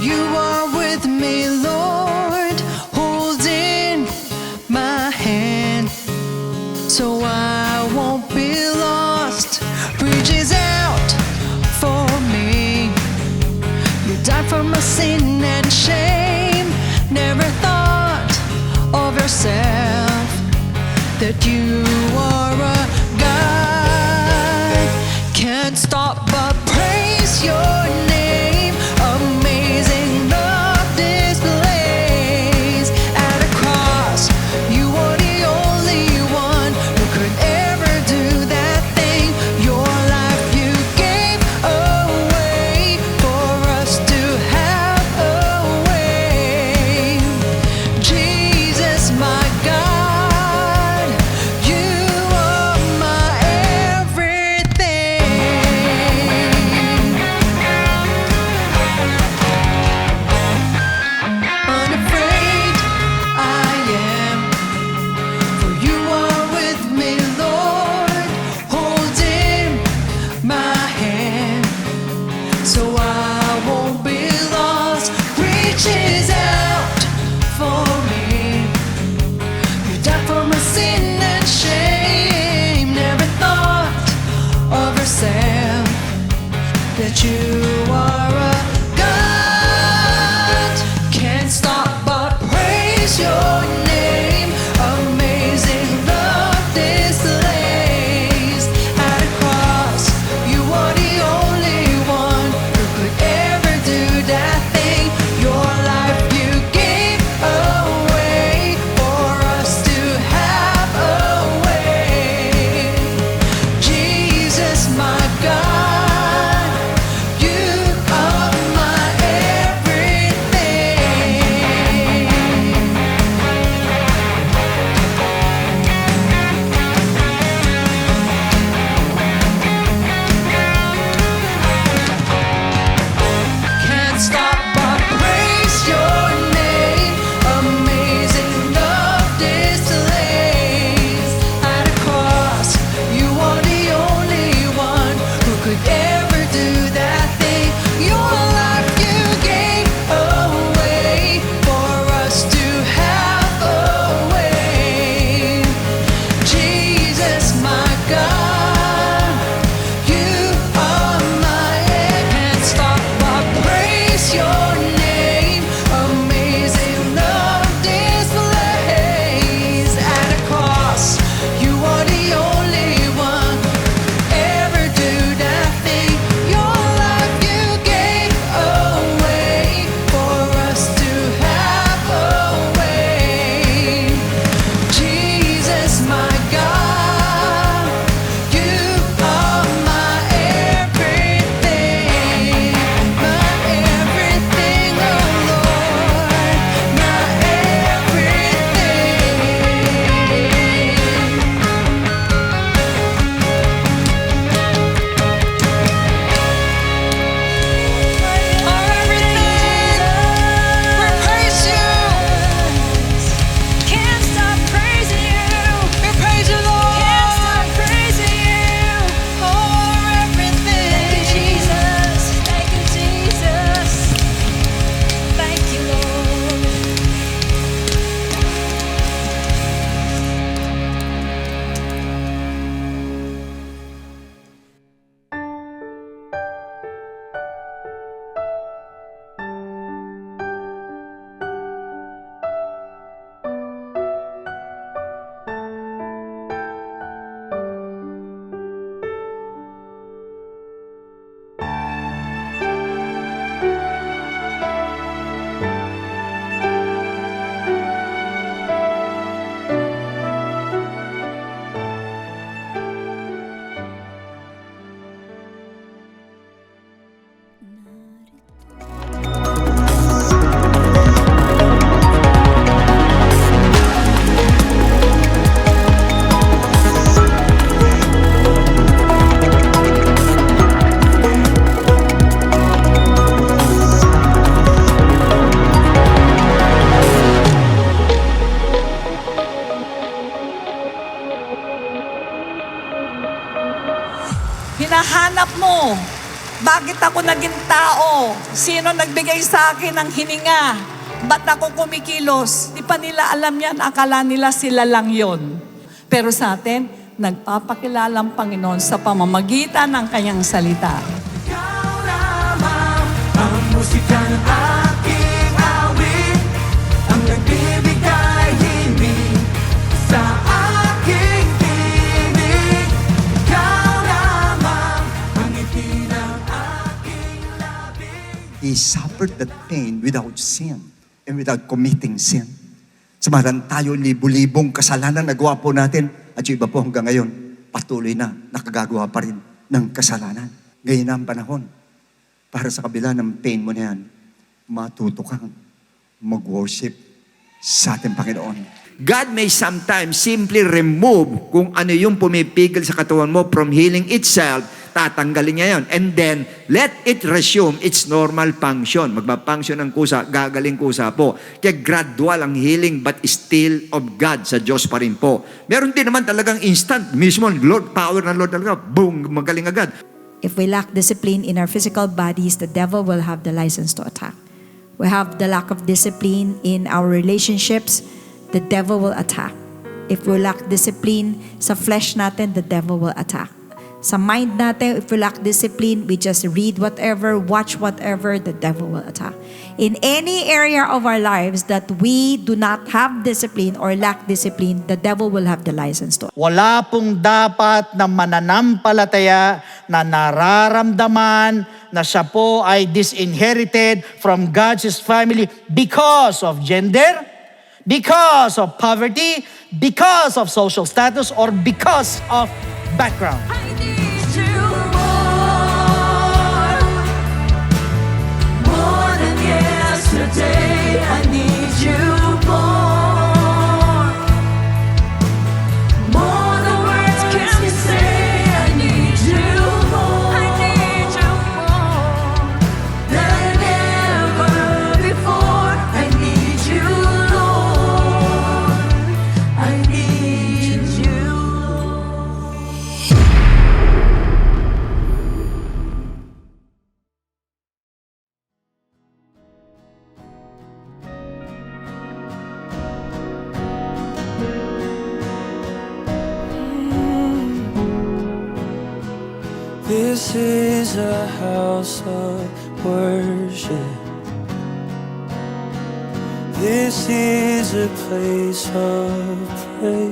you are with me, Lord, holding my hand, so I won't be lost. Reaches out for me. You died for my sin and shame. Never thought of yourself that you are a God. Can't stop but praise your name. Amazing love displays at a cross. You are the only one who could ever do that thing. Your life you gave away for us to have away. Jesus, my God, you are my everything. Unafraid I am, for you are with me, Lord, holding my hand, so I won't be lost. Reaches out for me. You died for my sin and shame. Never thought of yourself that you are a God. Can't stop but praise your name. Amazing love displays at a cross. You are the only one who could ever do that thing. Your life you gave away for us to have away. Jesus, my God, you are my everything. Can't stop but praise your name. Amazing love displays at a cross. You are the only one who could ever do that thing. Your life you gave away for us to have away. Jesus, my God, you are my can't stop but praise your name. Amazing love displays at a cross. You are the only one ever do that thing. Your life you gave Bakit ako naging tao? Sino nagbigay sa akin ng hininga? Ba't ako kumikilos? Di pa nila alam yan. Akala nila sila lang yon. Pero sa atin, nagpapakilala ang Panginoon sa pamamagitan ng kanyang salita. Ikaw lamang ang musika ng aking awit, ang nagbibigay himig sa aking tinig. Ikaw lamang ang ngiti ng aking labing. He suffered that pain without sin and without committing sin. Samantalang tayo, libu-libong kasalanan nagawa po natin at yung iba po hanggang ngayon, patuloy na nakagagawa pa rin ng kasalanan. Ngayon na ang panahon para sa kabila ng pain mo na yan, matuto kang mag-worship sa ating Panginoon. God may sometimes simply remove kung ano yung pumipigil sa katawan mo from healing itself, tatanggalin niya yun. And then, let it resume its normal function. Magpa-function ng kusa, gagaling kusa po. Kaya gradual ang healing but still of God sa Diyos pa rin po. Meron din naman talagang instant, mismo Lord, power ng Lord talaga, boom, magaling agad. If we lack discipline in our physical bodies, the devil will have the license to attack. We have the lack of discipline in our relationships, the devil will attack. If we lack discipline sa flesh natin, the devil will attack. Sa mind natin, if we lack discipline, we just read whatever, watch whatever, the devil will attack. In any area of our lives that we do not have discipline or lack discipline, the devil will have the license to. Wala pong dapat na mananampalataya na nararamdaman na siya po ay disinherited from God's family because of gender, because of poverty, because of social status, or because of background. I need you more than yesterday. I need you more than words can say. I need you more than ever before. I need you, Lord. I need you. This is a house of worship. This is a place of praise,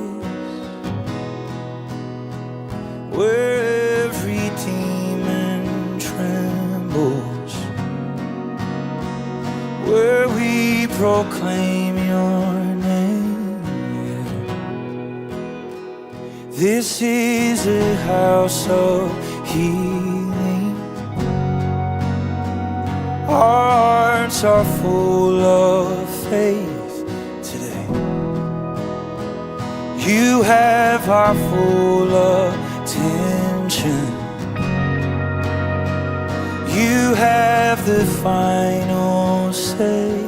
where every demon trembles, where we proclaim your name. This is a house of healing. Our hearts are full of faith today. You have our full attention. You have the final say.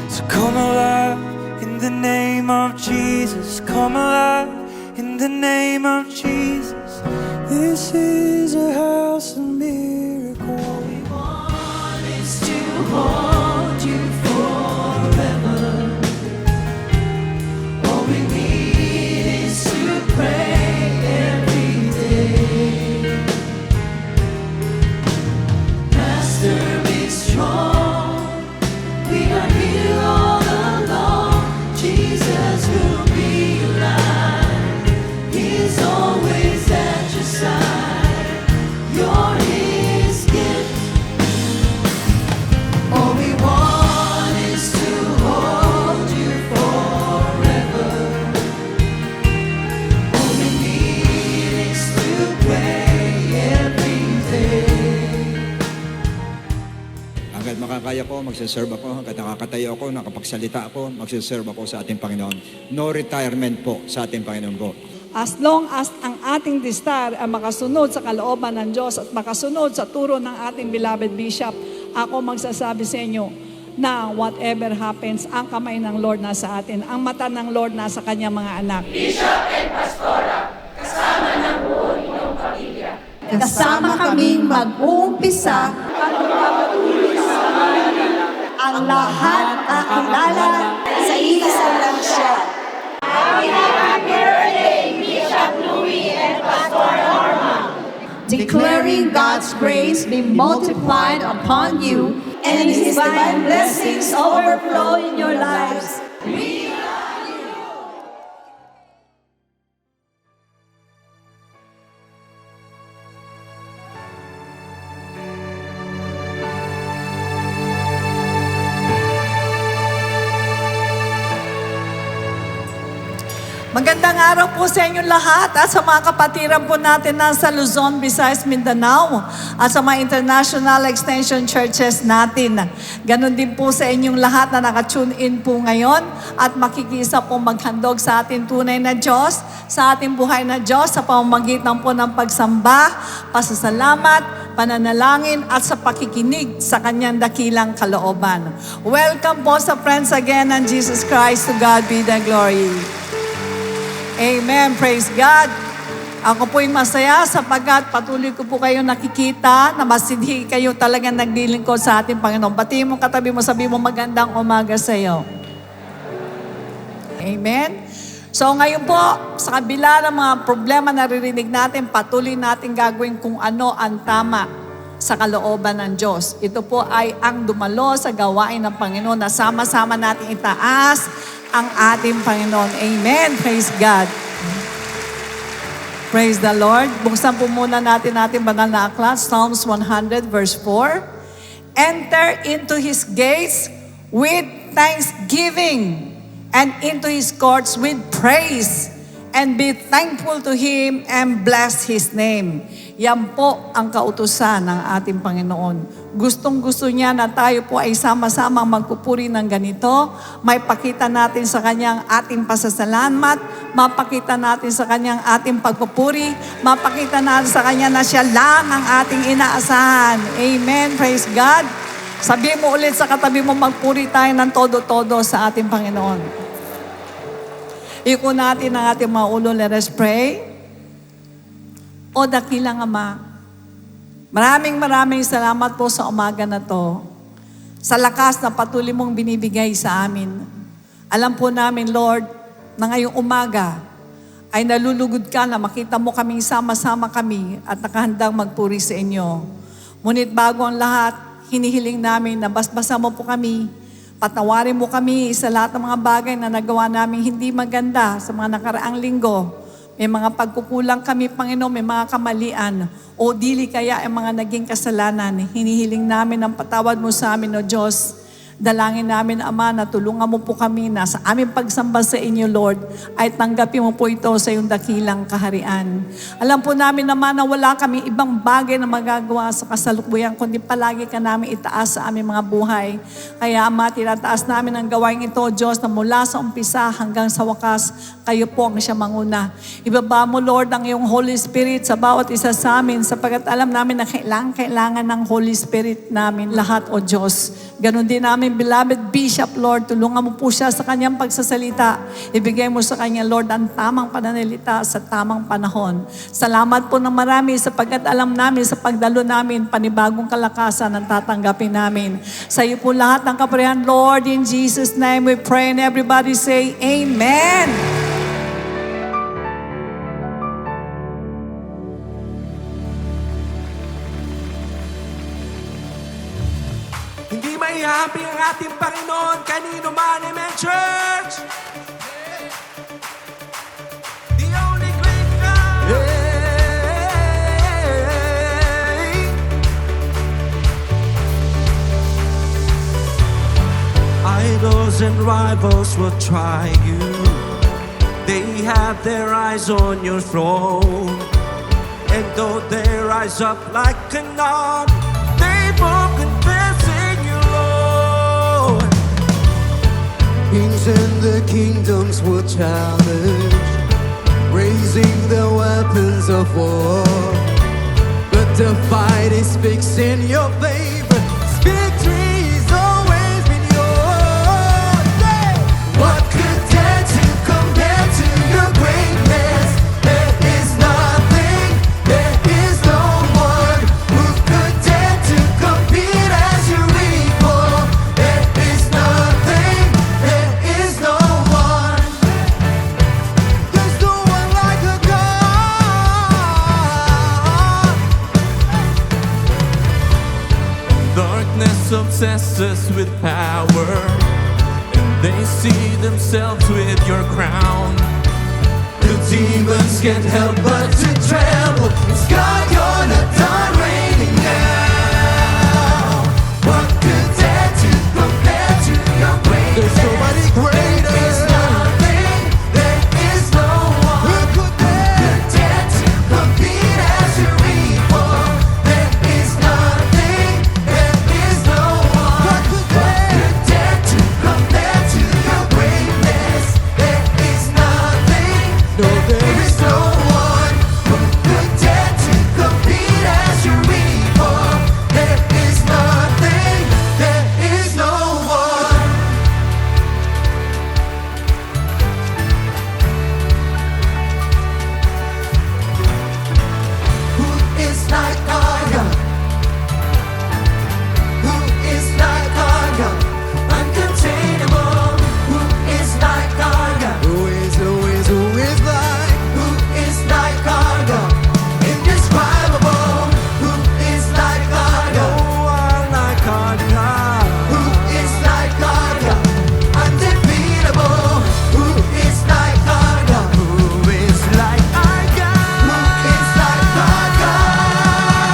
So come alive in the name of Jesus. Come alive in the name of Jesus. This is a house of miracles. All we want is to hold you forever. All we need is to pray every day. Master, be strong. We are here all alone. Jesus will be alive. He's always at your side. You're his gift. All we want is to hold you forever. All we need is to pray every day. Hanggat makakaya ko, magsiserve ako. Hanggat nakakatayo ako, nakapagsalita ako, magsiserve ako sa ating Panginoon. No retirement po sa ating Panginoon po. As long as ang ating distar ay makasunod sa kalooban ng Diyos at makasunod sa turo ng ating beloved Bishop, ako magsasabi sa inyo na whatever happens, ang kamay ng Lord nasa atin, ang mata ng Lord nasa kanyang mga anak. Bishop and Pastora, kasama ng buong kasama kaming mag-uumpisa ang lahat kakilala sa isa lang siya. Declaring God's grace be multiplied upon you and His divine blessings overflow in your lives. Magandang araw po sa inyong lahat at sa mga kapatiran po natin nasa Luzon, Visayas, Mindanao at sa mga international extension churches natin. Ganon din po sa inyong lahat na nakatune in po ngayon at makikisa po maghandog sa ating tunay na Diyos, sa ating buhay na Diyos sa pamamagitan po ng pagsamba, pasasalamat, pananalangin at sa pakikinig sa kanyang dakilang kalooban. Welcome po sa Friends Again and Jesus Christ. To God be the glory. Amen. Praise God. Ako po'y masaya sapagkat patuloy ko po kayo nakikita na masidhi kayo talagang naglilingkod sa ating Panginoon. Batiin mo katabi mo, sabi mo magandang umaga sa iyo. Amen. So ngayon po, sa kabila ng mga problema na naririnig natin, patuloy natin gagawin kung ano ang tama sa kalooban ng Diyos. Ito po ay ang dumalo sa gawain ng Panginoon na sama-sama natin itaas ang ating Panginoon. Amen. Praise God. Praise the Lord. Buksan po muna natin banal na aklat, Psalms 100 verse 4. Enter into His gates with thanksgiving and into His courts with praise and be thankful to Him and bless His name. Yan po ang kautusan ng ating Panginoon. Gustong-gusto niya na tayo po ay sama-sama magpupuri ng ganito. May pakita natin sa Kanyang ating pasasalamat, mapakita natin sa Kanyang ating pagpupuri, mapakita natin sa Kanya na Siya lang ang ating inaasahan. Amen. Praise God. Sabihin mo ulit sa katabi mo, magpuri tayo ng todo-todo sa ating Panginoon. Iko natin ang ating mga ulo. Let us pray. O dakilang Ama, maraming salamat po sa umaga na to. Sa lakas na patuloy mong binibigay sa amin. Alam po namin, Lord, na ngayong umaga ay nalulugod ka na makita mo kaming sama-sama kami at nakahandang magpuri sa inyo. Ngunit bago ang lahat, hinihiling namin na basbasa mo po kami. Patawarin mo kami sa lahat ng mga bagay na nagawa namin hindi maganda sa mga nakaraang linggo. May mga pagkukulang kami, Panginoon, may mga kamalian. O dili kaya ang mga naging kasalanan. Hinihiling namin ang patawad mo sa amin, O Diyos. Dalangin namin, Ama, na tulungan mo po kami na sa aming pagsamba sa inyo, Lord, ay tanggapin mo po ito sa iyong dakilang kaharian. Alam po namin naman na wala kami ibang bagay na magagawa sa kasalukuyan, kundi palagi ka namin itaas sa aming mga buhay. Kaya, Ama, tinataas namin ang gawain ito, Diyos, na mula sa umpisa hanggang sa wakas, kayo po ang siya manguna. Ibaba mo, Lord, ang iyong Holy Spirit sa bawat isa sa amin, sapagkat alam namin na kailangan ng Holy Spirit namin lahat, O Diyos. Ganon din namin, beloved Bishop, Lord, tulungan mo po siya sa kanyang pagsasalita. Ibigay mo sa kanya, Lord, ang tamang pananalita sa tamang panahon. Salamat po ng marami sapagkat alam namin sa pagdalo namin, panibagong kalakasan ang tatanggapin namin. Sa iyo po lahat ng kapurihan, Lord, in Jesus' name we pray and everybody say, Amen. Hindi maihapi ang ating Panginoon kanino man, Amen, Church! The only great God! Idols and rivals will try you. They have their eyes on your throne. And though they rise up like an army, they won't confess in you, Lord. Kings and the kingdoms will challenge, raising their weapons of war. But the fight is fixed in your favor. Victory is always been yours. Hey! What could dare to compare to your greatness? There is nothing, there is no obsess us with power, and they see themselves with your crown. The demons can't help but to tremble. It's God, you're not done reigning now. What could dare to compare to your greatness? There's nobody greater. There is nothing, there is no one. Who could dare to compete as your equal? There is nothing, there is no one. What could dare to compare to your greatness? There is nothing, there is no one. Who could dare to compete as your equal? There is nothing, there is no one. Who is like our God? Who is like our God? Uncontainable. Who is like our God? Who is like? Who is like our God? Indescribable. Who is like our God? No one like our God. Who is like our God? Undefeatable. Who is like our God? Who is like our God? Who is like our God?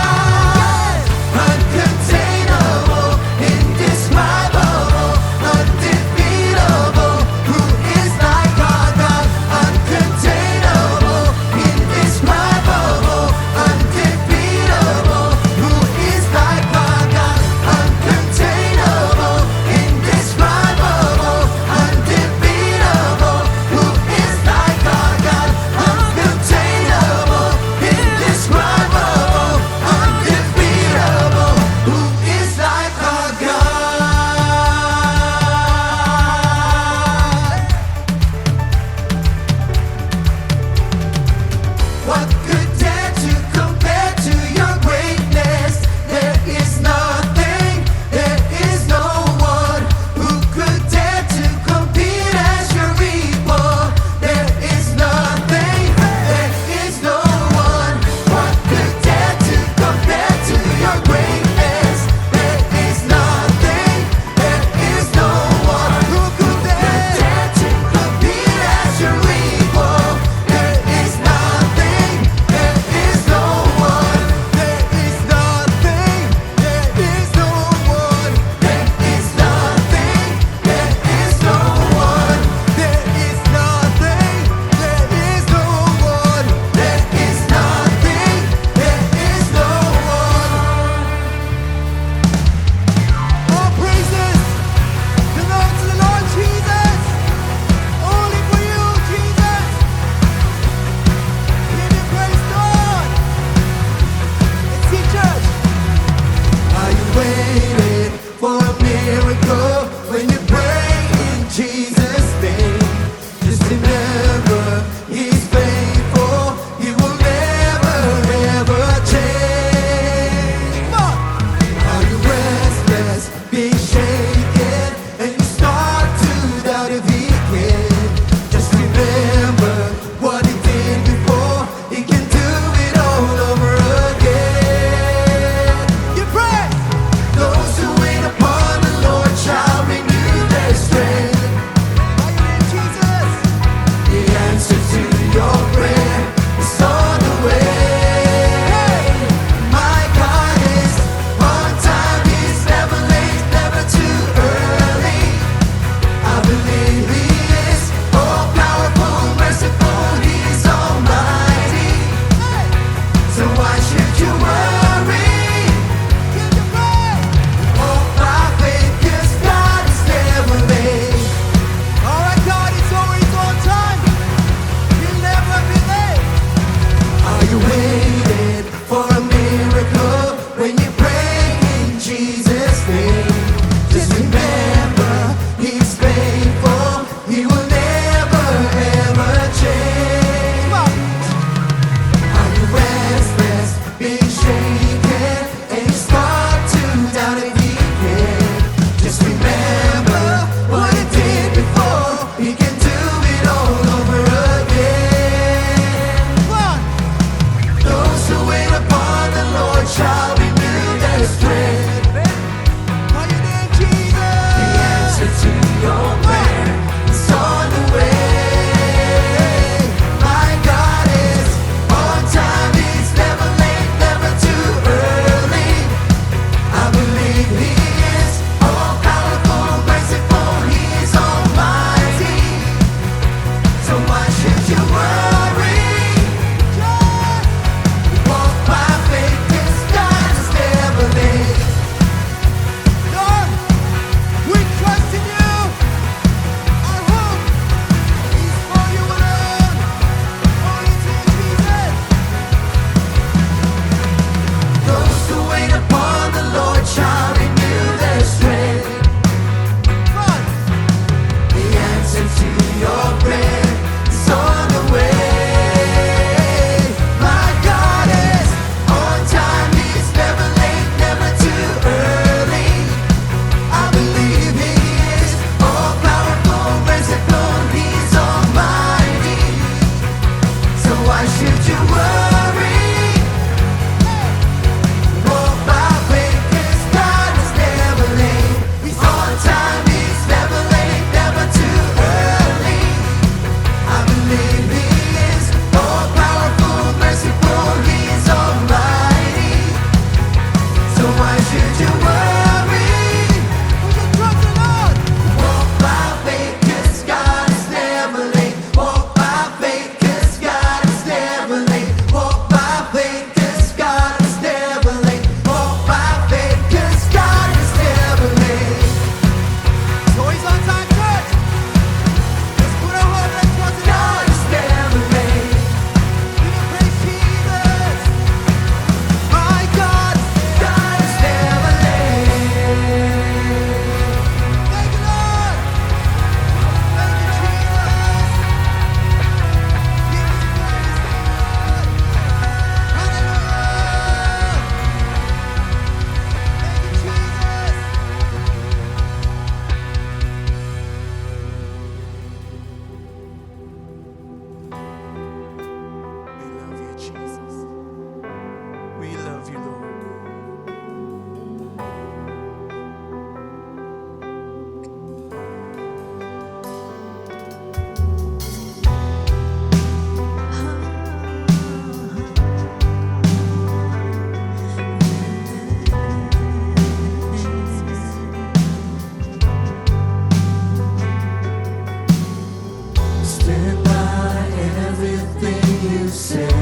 wait upon the Lord shall renew their strength. The answer to your prayer is on the way. My God is on time, He's never late, never too early. I believe He is all powerful, merciful, He's almighty. So why should you worry? Walk by faith, 'cause God is never late. He's on time, He's never late, never too early. I believe He is all powerful, merciful, He's almighty. So why should you worry? Walk by faith, 'cause God is never late. Walk by faith, 'cause God is never late. Walk by faith, 'cause God is never late. Walk by faith, 'cause God is never late. So He's on time, church. Let's put our hope and trust in God is never late. We can praise Jesus. My God is never late. Thank you, Lord. Thank you, Jesus. Give us praise, Lord. Hallelujah. Thank you, Jesus. We love you, Jesus. We love you, Lord. Stand by everything you said.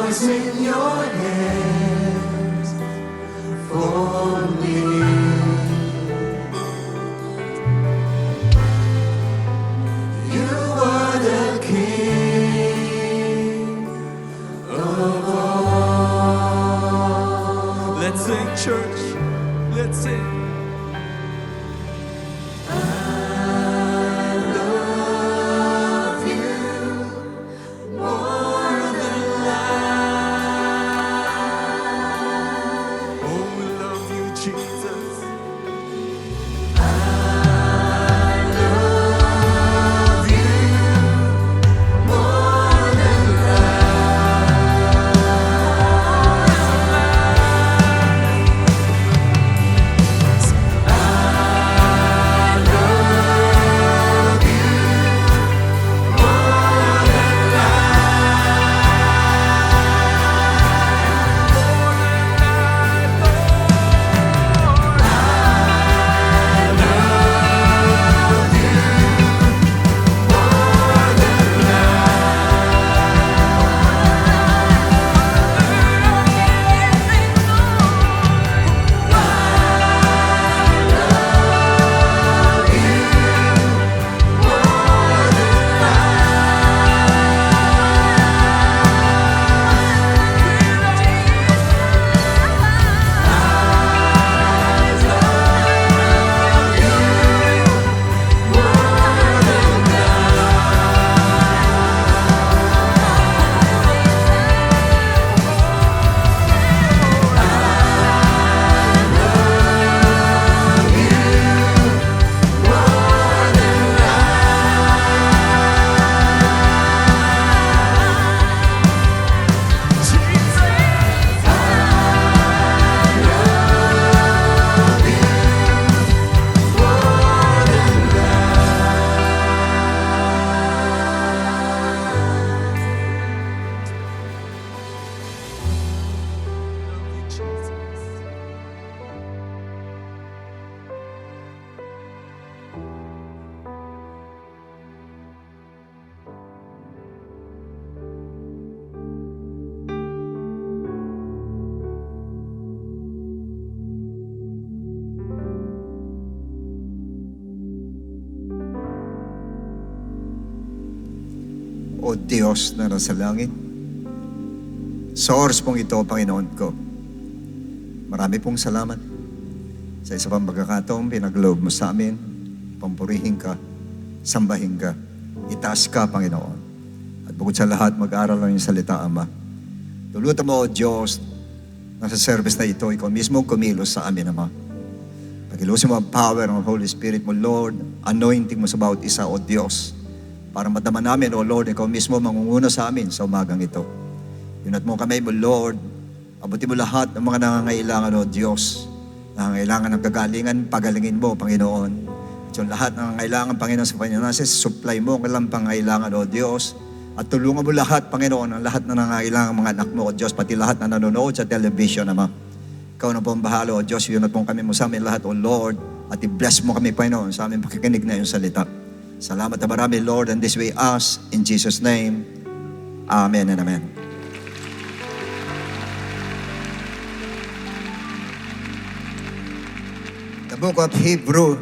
voice in your hands for me. You are the King of all. Let's sing, church. Let's sing. Oh, we love you, Jesus. O Diyos na nasa langit, sa oras pong ito, Panginoon ko, marami pong salamat sa isa pang pagkakataong pinagloob mo sa amin, pampurihin ka, sambahin ka, itaas ka, Panginoon. At bukod sa lahat, mag-aral ng iyong salita, Ama. Tulutan mo, O Diyos, na sa service na ito, ikaw mismo kumilos sa amin, Ama. Pagilusin mo ang power ng Holy Spirit mo, Lord, anointing mo sa bawat isa, O Diyos, para madaman namin, O Lord, ikaw mismo mangunguna sa amin sa umagang ito. Yunat mo kami, O Lord, abutin mo lahat ng mga nangangailangan, O Diyos, nangangailangan ng kagalingan, pagalingin mo, Panginoon. At yung lahat ng nangangailangan, Panginoon, sa finances, supply mo ang kailang pangailangan, O Diyos. At tulungan mo lahat, Panginoon, ang lahat na nangangailangan mga anak mo, O Diyos, pati lahat na nanonood sa television, Ama. Ikaw na po ang bahala, O Diyos, yunat mo kami mo sa amin lahat, O Lord, at i-bless mo kami, Panginoon, sa aming pakikinig na iyong salita. Salamat na marami, Lord, and this we ask in Jesus' name. Amen and amen. The book of Hebrew,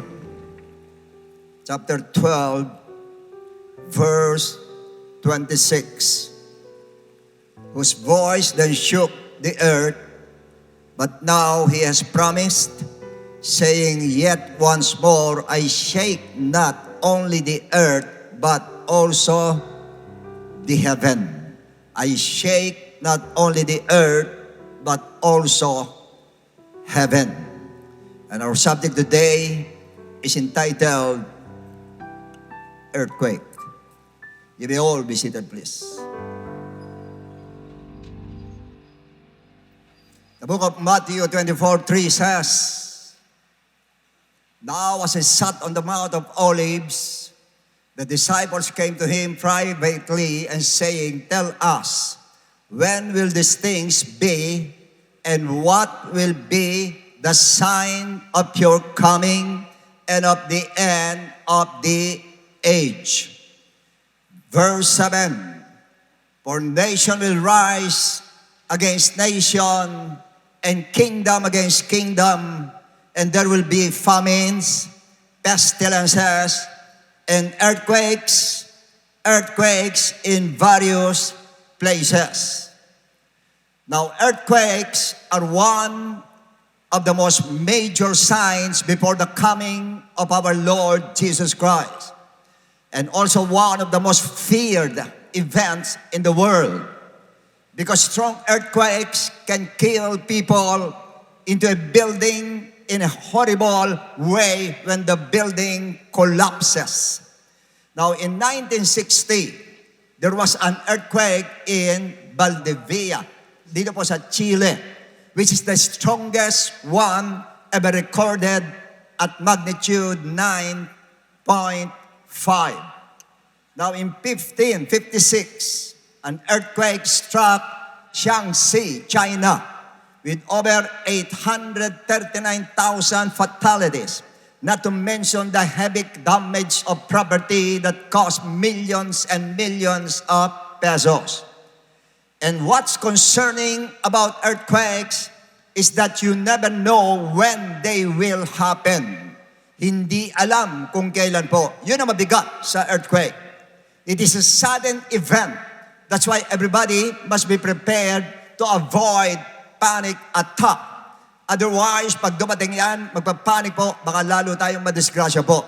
chapter 12, verse 26. Whose voice then shook the earth, but now he has promised, saying, Yet once more I shake not only the earth, but also the heaven. I shake not only the earth, but also heaven. And our subject today is entitled Earthquake. You may all be seated, please. The book of Matthew 24:3 says, Now as he sat on the Mount of Olives, the disciples came to him privately and saying, Tell us, when will these things be, and what will be the sign of your coming and of the end of the age? Verse 7, For nation will rise against nation and kingdom against kingdom, and there will be famines, pestilences, and earthquakes in various places. Now, earthquakes are one of the most major signs before the coming of our Lord Jesus Christ, and also one of the most feared events in the world, because strong earthquakes can kill people into a building in a horrible way when the building collapses. Now, in 1960, there was an earthquake in Valdivia, dito po sa Chile, which is the strongest one ever recorded at magnitude 9.5. Now, in 1556, an earthquake struck Shaanxi, China, with over 839,000 fatalities, not to mention the heavy damage of property that cost millions and millions of pesos. And what's concerning about earthquakes is that you never know when they will happen. Hindi alam kung kailan po. Yun ang mabigat sa earthquake. It is a sudden event. That's why everybody must be prepared to avoid panic attack. Otherwise, pag dumating yan, magpapanik po, baka lalo tayong madisgrasya po.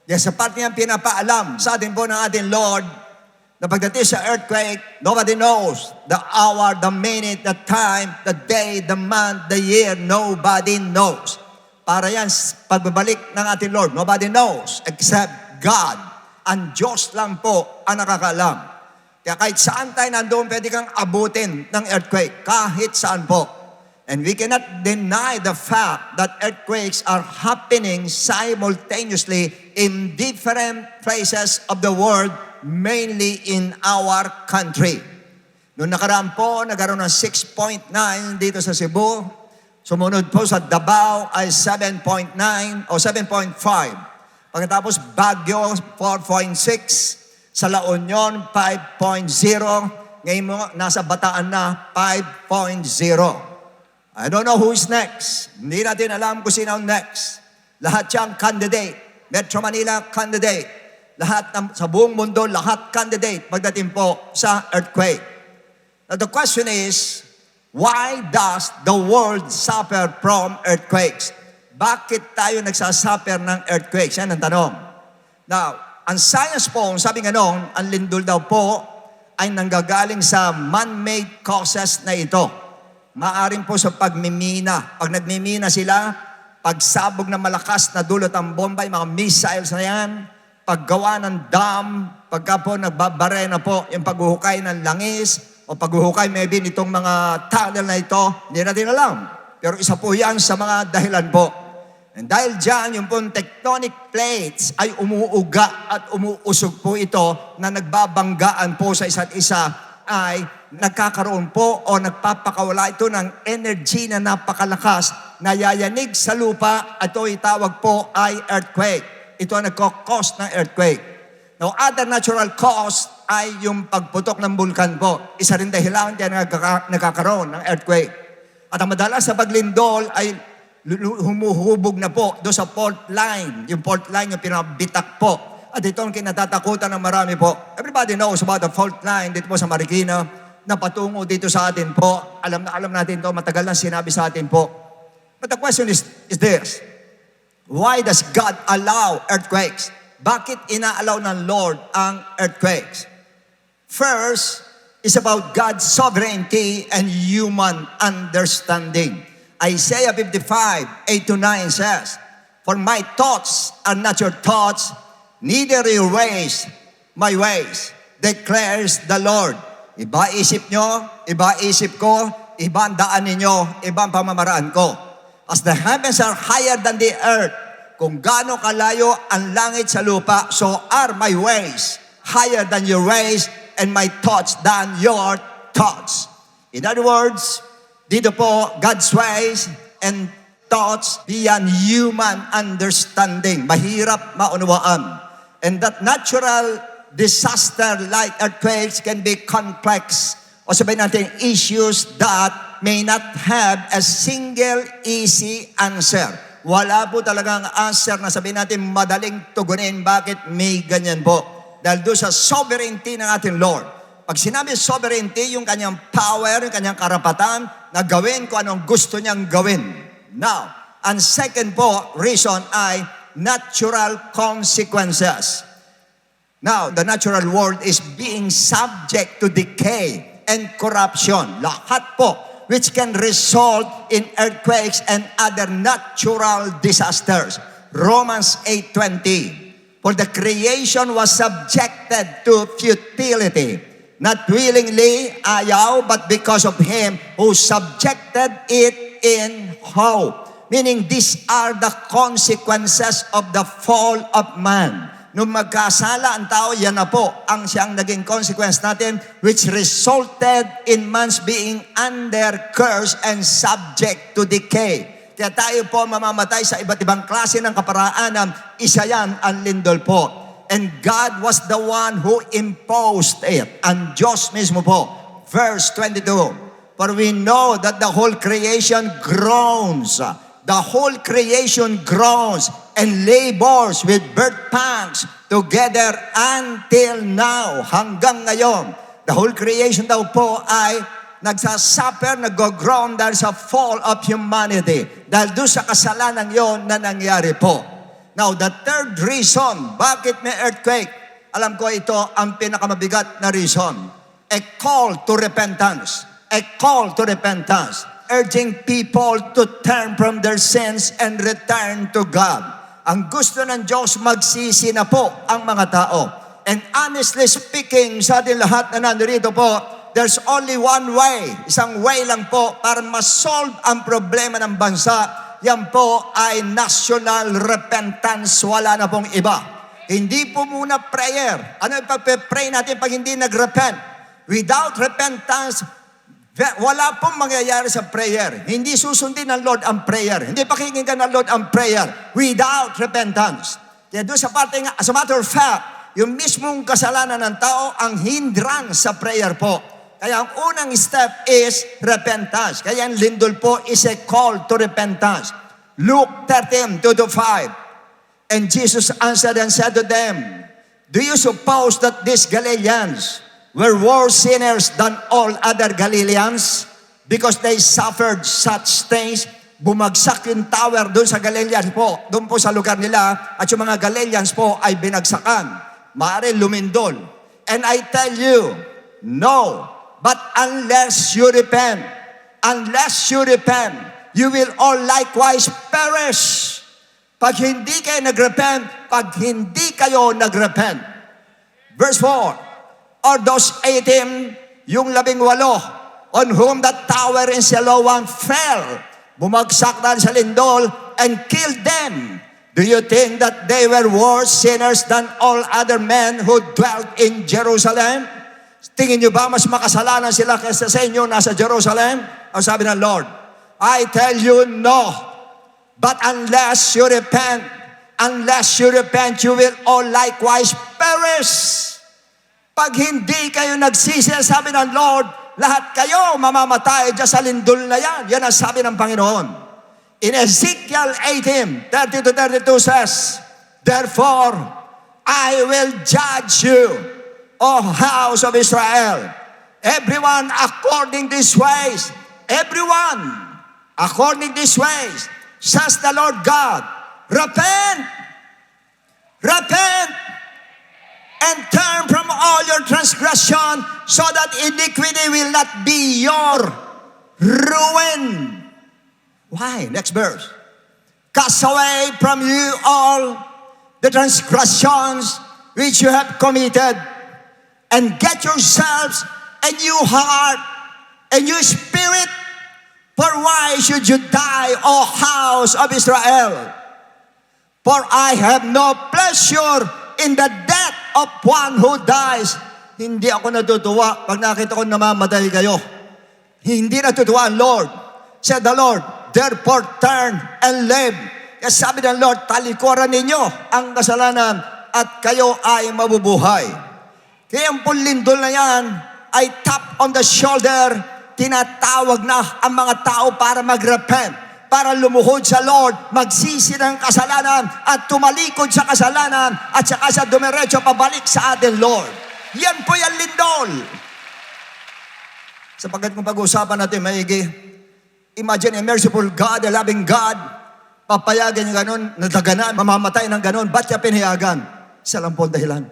Yes, sa parte niyang pinapaalam sa atin po ng ating Lord, na pagdating sa earthquake, nobody knows the hour, the minute, the time, the day, the month, the year, nobody knows. Para yan, pagbabalik ng ating Lord, nobody knows except God. Ang Diyos lang po ang nakakaalam. Kaya kahit saan tayo nandoon, pwede kang abutin ng earthquake. Kahit saan po. And we cannot deny the fact that earthquakes are happening simultaneously in different places of the world, mainly in our country. Noong nakaraan po, nagkaroon ng 6.9 dito sa Cebu. Sumunod po sa Davao ay 7.9 o 7.5. Pagkatapos Baguio, 4.6. Sa La Union, 5.0. Ngayon mo, nasa Bataan na, 5.0. I don't know who is next. Hindi natin alam kung sino ang next. Lahat siyang candidate. Metro Manila, candidate. Lahat sa buong mundo, lahat candidate pagdating po sa earthquake. Now the question is, why does the world suffer from earthquakes? Bakit tayo nagsasuffer ng earthquakes? Yan ang tanong. Now, ang science po, sabi nga noon, ang lindol daw po ay nanggagaling sa man-made causes na ito. Maaring po sa pagmimina. Pag nagmimina sila, pagsabog ng malakas na dulot ang bomba, yung mga missiles na yan, paggawa ng dam, pagka po nagbabare na po yung paghuhukay ng langis, o paghuhukay maybe nitong mga tunnel na ito, hindi natin alam. Pero isa po yan sa mga dahilan po. And dahil dyan, yung pong tectonic plates ay umuuga at umuusog po ito na nagbabanggaan po sa isa't isa ay nagkakaroon po o nagpapakawala ito ng energy na napakalakas na yayanig sa lupa at ito itawag po ay earthquake. Ito ang nagkakos ng earthquake. Now, other natural cause ay yung pagputok ng bulkan po. Isa rin dahilan kaya nagkakaroon ng earthquake. At ang madalas sa paglindol ay humuhubog na po doon sa fault line. Yung fault line yung pinabitak po. At ito ang kinatatakutan ng marami po. Everybody knows about the fault line dito po sa Marikina na patungo dito sa atin po. Alam natin to, matagal na sinabi sa atin po. But the question is this. Why does God allow earthquakes? Bakit inaalaw ng Lord ang earthquakes? First is about God's sovereignty and human understanding. Isaiah 55, 8-9 says, "For my thoughts are not your thoughts, neither your ways my ways, declares the Lord." Iba isip nyo, iba isip ko, iba ang daan ninyo, iba ang pamamaraan ko. As the heavens are higher than the earth, kung gaano kalayo ang langit sa lupa, so are my ways higher than your ways, and my thoughts than your thoughts. In other words, dito po, God's ways and thoughts beyond human understanding. Mahirap maunawaan. And that natural disaster like earthquakes can be complex O sabihin natin, issues that may not have a single easy answer. Wala po talagang answer na sabihin natin madaling tugunin. Bakit may ganyan po? Dahil doon sa sovereignty ng ating Lord. Pag sinabi sovereignty, yung kanyang power, yung kanyang karapatan, na gawin kung anong gusto niyang gawin. Now, ang second po, reason ay natural consequences. Now, the natural world is being subject to decay and corruption. Lahat po, which can result in earthquakes and other natural disasters. Romans 8:20. For the creation was subjected to futility, not willingly, ayaw, but because of Him who subjected it in hope. Meaning, these are the consequences of the fall of man. Nung magkasala ang tao, yan na po ang siyang naging consequence natin, which resulted in man's being under curse and subject to decay. Kaya tayo po mamamatay sa iba't ibang klase ng kaparaanan, isa yan ang lindol po. And God was the one who imposed it. Ang Diyos mismo po. Verse 22. For we know that the whole creation groans. The whole creation groans and labors with birth pangs together until now. Hanggang ngayon. The whole creation daw po ay nagsasuffer, nag-groan dahil sa fall of humanity. Dahil doon sa kasalanan yon na nangyari po. Now, the third reason, bakit may earthquake? Alam ko ito ang pinakamabigat na reason. A call to repentance. A call to repentance. Urging people to turn from their sins and return to God. Ang gusto ng Diyos, magsisi na po ang mga tao. And honestly speaking, sa ating lahat na nandito po, there's only one way. Isang way lang po para ma-solve ang problema ng bansa. Yan po ay national repentance. Wala na pong iba. Hindi po muna prayer. Ano ipag-pray natin pag hindi nag-repent? Without repentance, wala pong mangyayari sa prayer. Hindi susundin ng Lord ang prayer. Hindi pakikinggan ng Lord ang prayer without repentance. Kaya doon sa parte nga, as a matter of fact, yung mismong kasalanan ng tao ang hindrance sa prayer po. Kaya ang unang step is repentance. Kaya ang lindol po is a call to repentance. Luke 13:2-5. And Jesus answered and said to them, do you suppose that these Galileans were worse sinners than all other Galileans because they suffered such things? Bumagsak yung tower doon sa Galileans po, doon po sa lugar nila, at yung mga Galileans po ay binagsakan. Maaari lumindol. And I tell you, no, but unless you repent, you will all likewise perish. Pag hindi kayo nagrepent, verse 4, or those 18, yung 18, on whom the tower in Siloam fell, bumagsak na sa lindol, and killed them. Do you think that they were worse sinners than all other men who dwelt in Jerusalem? Tingin nyo ba mas makasalanan sila kaysa sa inyo nasa Jerusalem? Ang sabi ng Lord, I tell you no. But unless you repent, you will all likewise perish. Pag hindi kayo nagsisi, sabi ng Lord, lahat kayo mamamatay dyan sa lindol na yan. Yan ang sabi ng Panginoon. In Ezekiel 18:30-32 says, therefore, I will judge you, O house of Israel, everyone according these ways, says the Lord God, repent, and turn from all your transgression, so that iniquity will not be your ruin. Why? Next verse. Cast away from you all the transgressions which you have committed, and get yourselves a new heart, a new spirit. For why should you die, O house of Israel? For I have no pleasure in the death of one who dies. Hindi ako natutuwa pag nakita ko namamatay kayo. Hindi natutuwa ang Lord. Said the Lord, therefore turn and live. Kaya sabi ng Lord, talikuran ninyo ang kasalanan at kayo ay mabubuhay. Kaya ang punlindol na yan, ay tap on the shoulder, tinatawag na ang mga tao para mag-repent, para lumuhod sa Lord, magsisi ng kasalanan at tumalikod sa kasalanan at saka sa dumiretso pabalik sa ating Lord. Yan po yung lindol. Sapagkat kung pag-uusapan natin maigi, imagine a merciful God, a loving God, papayagan yung ganun, nadaganan, mamamatay ng ganun, ba't niya pinayagan? Isa lang po ang dahilan.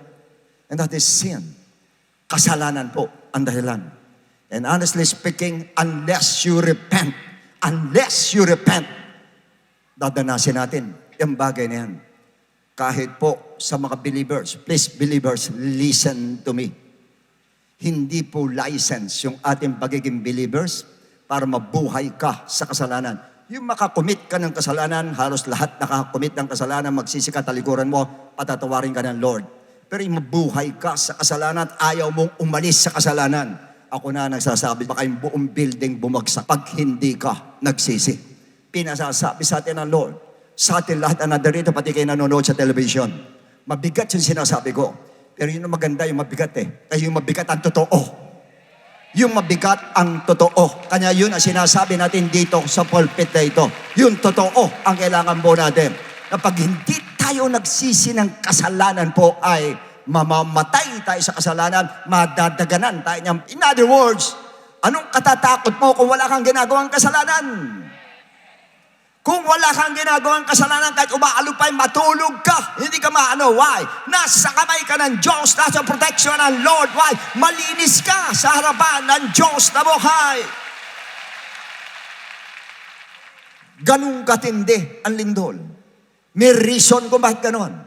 And that is sin. Kasalanan po ang dahilan. And honestly speaking, unless you repent, dadanasin natin yung bagay na yan. Kahit po sa mga believers, please believers, listen to me. Hindi po license yung ating pagiging believers para mabuhay ka sa kasalanan. Yung makakomit ka ng kasalanan, halos lahat nakakomit ng kasalanan, magsisi ka talikuran mo, patatawarin ka ng Lord. Pero yung mabuhay ka sa kasalanan at ayaw mong umalis sa kasalanan, ako na nagsasabi, baka yung buong building bumagsak pag hindi ka nagsisi. Pinasasabi sa atin ng Lord, sa atin lahat na nadarito, pati kayo nanonood sa television. Mabigat yung sinasabi ko. Pero yun ang maganda, yung mabigat Kaya yung mabigat ang totoo. Yung mabigat ang totoo. Kanya yun ang sinasabi natin dito sa pulpit na ito. Yung totoo ang kailangan po natin. Na pag hindi tayo nagsisi ng kasalanan po ay mamamatay tayo sa kasalanan, madadaganan tayo niyan. In other words, anong katatakot mo kung wala kang ginagawang kasalanan? Kung wala kang ginagawang kasalanan, kahit umaalupay, matulog ka, hindi ka maano. Why? Nasa kamay ka ng Diyos, nasa protection ng Lord. Why? Malinis ka sa harapan ng Diyos na buhay. Ganun katindi ang lindol. May reason kung bakit ganon.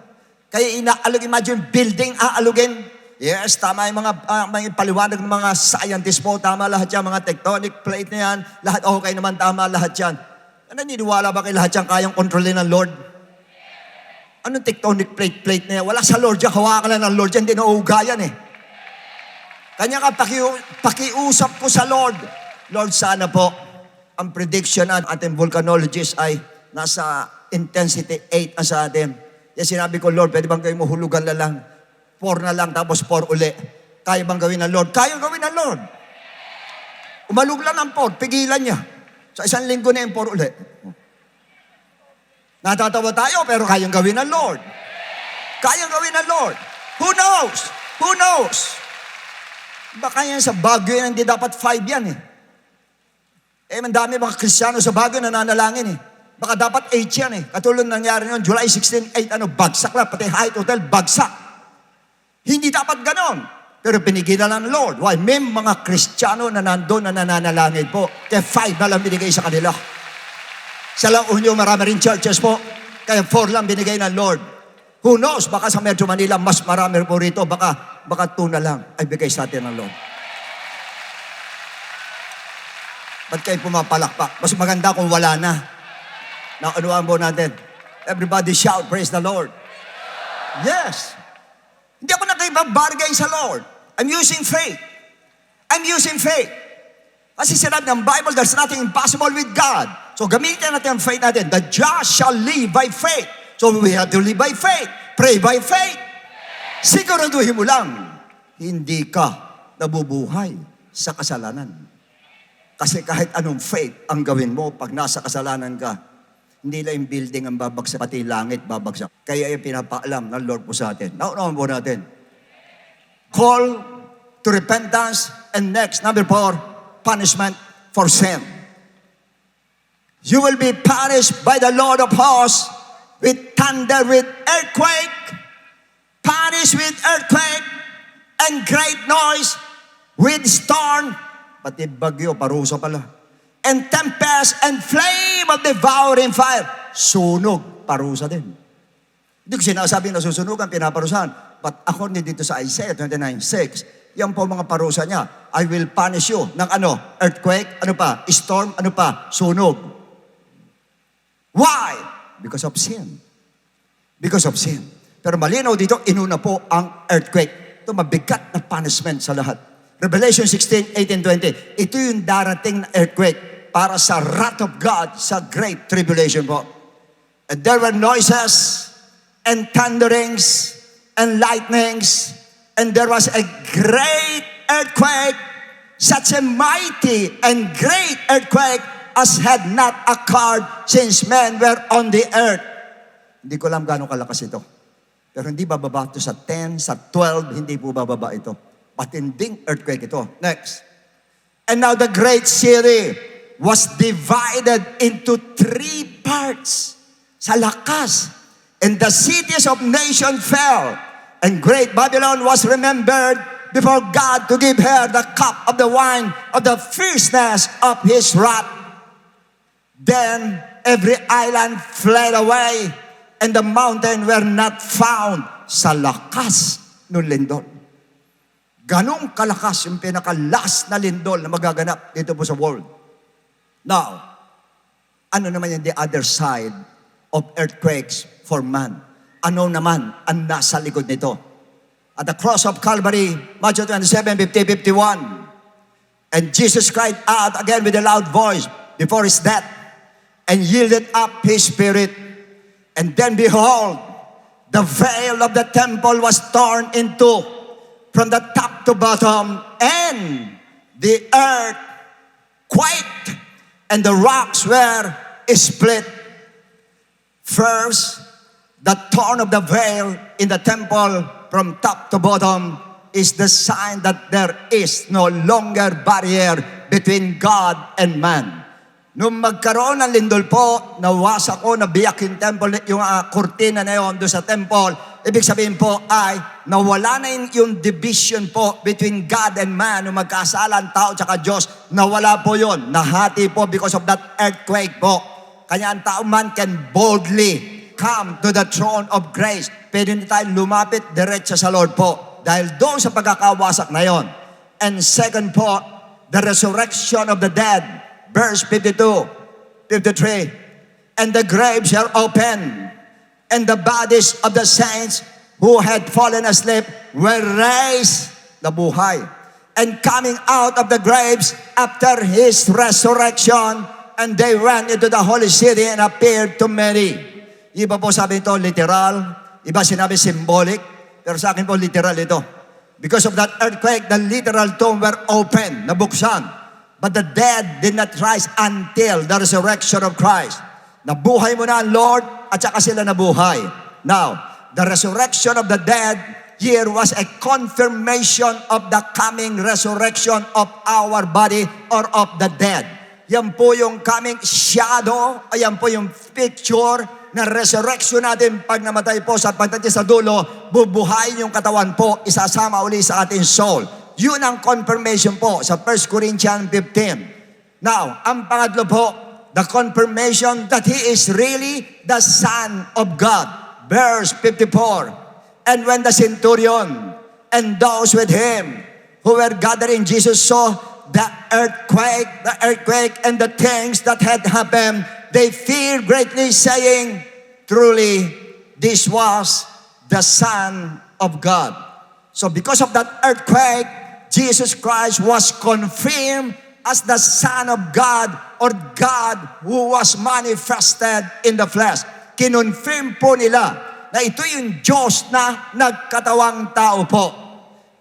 Kaya imagine building aalugin. Yes, tama yung mga paliwanag ng mga scientists po, tama lahat yan, mga tectonic plate na yan, lahat okay naman, tama lahat yan. Naniniwala ba kayo lahat yan kayang kontrolin ng Lord? Anong tectonic plate na yan? Wala sa Lord yan, hawakan lang ng Lord yan, hindi nauuga yan Kanya ka pakiusap ko sa Lord. Lord, sana po, ang prediction ng ating volcanologist ay nasa intensity 8 sa atin. Kaya sinabi ko, Lord, pwede bang kayo mahulugan na lang? 4 na lang, tapos 4 uli. Kaya bang gawin ng Lord? Kaya gawin ng Lord. Umalug lang ng 4, pigilan niya. Sa isang linggo na yung 4 uli. Natatawa tayo, pero kayang gawin ng Lord. Kayang gawin ng Lord. Who knows? Who knows? Baka yan sa Baguio yan, hindi dapat 5 yan mandami mga Kristiyano sa Baguio na nanalangin Baka dapat 8 yan Katulad nangyari noon, July 16, 8, bagsak lang. Pati Hyatt Hotel, bagsak. Hindi dapat ganon. Pero pinigilan ng Lord. Why? May mga Kristiyano na nandun na nananalangin po. Kaya 5 na lang binigay sa kanila. Sa lang unyo, marami rin churches po. Kaya 4 lang binigay ng Lord. Who knows? Baka sa Metro Manila, mas marami po rito. Baka 2 na lang ay bigay sa atin ng Lord. Ba't kayo pumapalakpak? Mas maganda kung wala na. Naunuan po natin. Everybody shout, praise the Lord. Yes. Hindi ako nakipag-bargain sa Lord. I'm using faith. I'm using faith. Kasi sinabi ng Bible, there's nothing impossible with God. So gamitin natin ang faith natin. The just shall live by faith. So we have to live by faith. Pray by faith. Siguraduhin mo lang, hindi ka nabubuhay sa kasalanan. Kasi kahit anong faith ang gawin mo pag nasa kasalanan ka, hindi lang yung building ang babagsak, pati langit babagsak. Kaya yung pinapaalam ng Lord po sa atin. Naunawan po natin. Call to repentance. And next, number 4, punishment for sin. You will be punished by the Lord of hosts with thunder, with earthquake, punished with earthquake, and great noise, with storm, pati bagyo, parusa pala. And tempest and flame of devouring fire. Sunog, parusa din. Hindi ko sinasabi na susunugan, pinaparusahan. But according dito sa Isaiah 29:6, yan po mga parusa niya. I will punish you ng earthquake, storm, sunog. Why? Because of sin. Because of sin. Pero malinaw dito, inuna po ang earthquake. Ito mabigat na punishment sa lahat. Revelation 16, 18, 20. Ito yung darating na earthquake para sa wrath of God sa great tribulation po. And there were noises and thunderings and lightnings and there was a great earthquake, such a mighty and great earthquake as had not occurred since men were on the earth. Hindi ko alam gaano kalakas ito. Pero hindi bababa ito sa 10, sa 12, hindi po bababa ito. Patinding earthquake ito. Next. And now the great city was divided into 3 parts. Sa lakas. And the cities of nation fell. And great Babylon was remembered before God to give her the cup of the wine of the fierceness of his wrath. Then every island fled away, and the mountain were not found. Sa lakas ng lindol. Ganong kalakas yung pinakalas na lindol na magaganap dito po sa world. Now, ano naman yung the other side of earthquakes for man? Ano naman ang nasa likod nito? At the cross of Calvary, Matthew 27, 50, 51. And Jesus cried out again with a loud voice before his death, and yielded up his spirit. And then behold, the veil of the temple was torn in two from the top to bottom, and the earth quaked, and the rocks were split. First, the torn of the veil in the temple from top to bottom is the sign that there is no longer barrier between God and man. Nung magkaroon ng lindol po, nawasak ko, nabiyak yung temple, yung kurtina na yun doon sa temple, ibig sabihin po ay nawala na yung division po between God and man, nung magkasala ang tao at Diyos, nawala po yun. Nahati po because of that earthquake po. Kanya ang tao man can boldly come to the throne of grace. Pwede na tayo lumapit diretso sa Lord po. Dahil doon sa pagkakawasak na yon. And second po, the resurrection of the dead. Verse 52, 53. And the graves are open, and the bodies of the saints who had fallen asleep were raised, nabuhay, and coming out of the graves after his resurrection, and they went into the holy city and appeared to many. Iba po sabi ito literal, iba sinabi symbolic, pero sa akin po literal ito. Because of that earthquake, the literal tomb were open, nabuksan. But the dead did not rise until the resurrection of Christ. Nabuhay mo na ang Lord at saka sila nabuhay. Now, the resurrection of the dead here was a confirmation of the coming resurrection of our body or of the dead. Yan po yung coming shadow, yan po yung picture na resurrection natin pag namatay po sa pagdating sa dulo, bubuhayin yung katawan po, isasama uli sa ating soul. Yun ang confirmation po sa 1 Corinthians 15. Now, ang pangatlo po, the confirmation that He is really the Son of God. Verse 54. And when the centurion and those with him who were gathering Jesus saw the earthquake and the things that had happened, they feared greatly, saying, truly, this was the Son of God. So because of that earthquake, Jesus Christ was confirmed as the Son of God or God who was manifested in the flesh. Kinonfirm po nila na ito yung Diyos na nagkatawang tao po.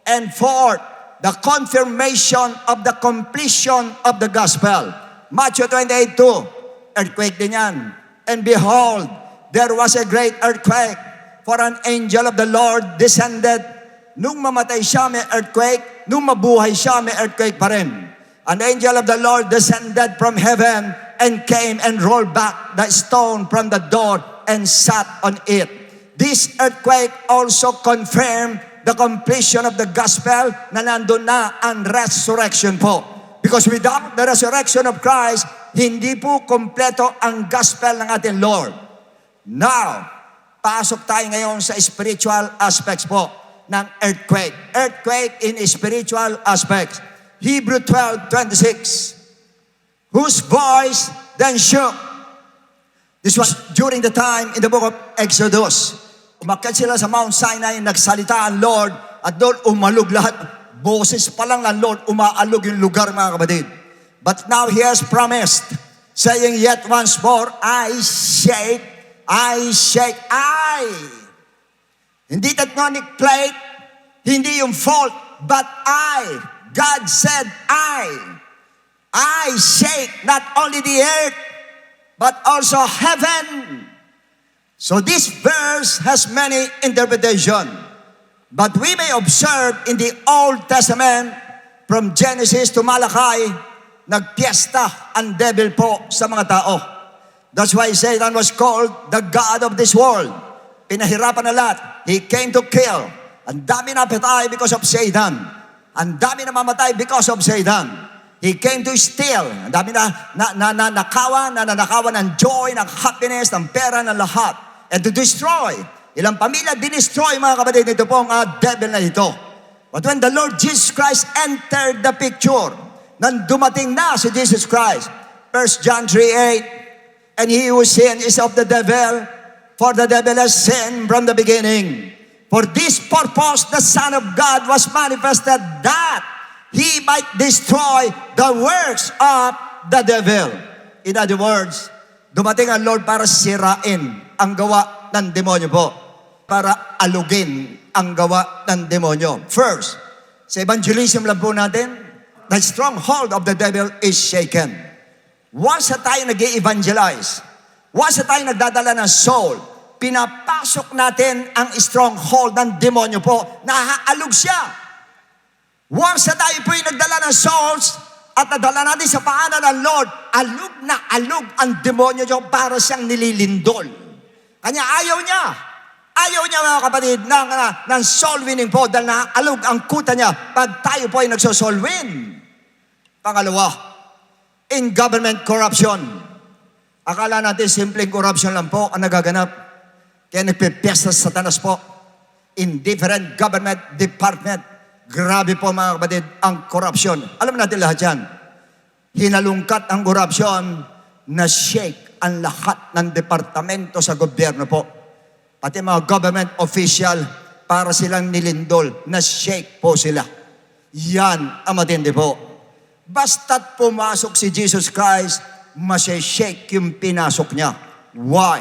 And fourth, the confirmation of the completion of the gospel. Matthew 28:2, earthquake din yan. And behold, there was a great earthquake, for an angel of the Lord descended. Nung mamatay siya, may earthquake. Nung mabuhay siya, may earthquake pa rin. An angel of the Lord descended from heaven and came and rolled back the stone from the door and sat on it. This earthquake also confirmed the completion of the gospel na nandun na ang resurrection po. Because without the resurrection of Christ, hindi po kompleto ang gospel ng ating Lord. Now, pasok tayo ngayon sa spiritual aspects po ng earthquake. Earthquake in spiritual aspects. Hebrew 12:26. Whose voice then shook. This was during the time in the book of Exodus. Umakyat sila sa Mount Sinai, nagsalita ang Lord, at doon umalog lahat. Boses pa lang ng Lord, umaalog yung lugar, mga kapatid. But now He has promised, saying yet once more, I shake. Hindi tectonic plate, hindi yung fault, but God said, I shake not only the earth, but also heaven. So this verse has many interpretations. But we may observe in the Old Testament, from Genesis to Malachi, nagpiesta ang devil po sa mga tao. That's why Satan was called the God of this world. Pinahirapan na lahat. He came to kill. Ang dami na patay because of Satan. Ang dami na mamatay because of Satan. He came to steal. Ang dami na nanakawan ng joy, ng happiness, ng pera, ng lahat. And to destroy. Ilang pamilya dinestroy, mga kapatid, ito po ang devil na ito. But when the Lord Jesus Christ entered the picture, nang dumating na si Jesus Christ, 1 John 3:8, and he who sinned is of the devil, for the devil has sinned from the beginning. For this purpose the Son of God was manifested, that he might destroy the works of the devil. In other words, dumating ang Lord para sirain ang gawa ng demonyo po, para alugin ang gawa ng demonyo. First, sa evangelism lang po natin, the stronghold of the devil is shaken. Once na tayo nag-evangelize, once na tayo nagdadala ng soul, pinapasok natin ang stronghold ng demonyo po, nahaalog siya. Once na tayo po yung nagdala ng souls, at nadala natin sa paanan ng Lord, alog na alog ang demonyo niyo para siyang nililindol. Kanya ayaw niya. Ayaw niya, mga kapatid, ng soul winning po dahil naalog ang kuta niya pag tayo po ay nagsosoul win. Pangalawa, in government corruption. Akala natin simpleng corruption lang po ang nagaganap. Kaya nagpipiyesta sa Satanas po in different government department. Grabe po, mga kapatid, ang corruption. Alam natin lahat yan. Hinalungkat ang corruption na shake ang lahat ng departamento sa gobyerno po. Pati mga government official, para silang nilindol, na shake po sila. Yan ang matindi po. Basta't pumasok si Jesus Christ, masya-shake yung pinasok niya. Why?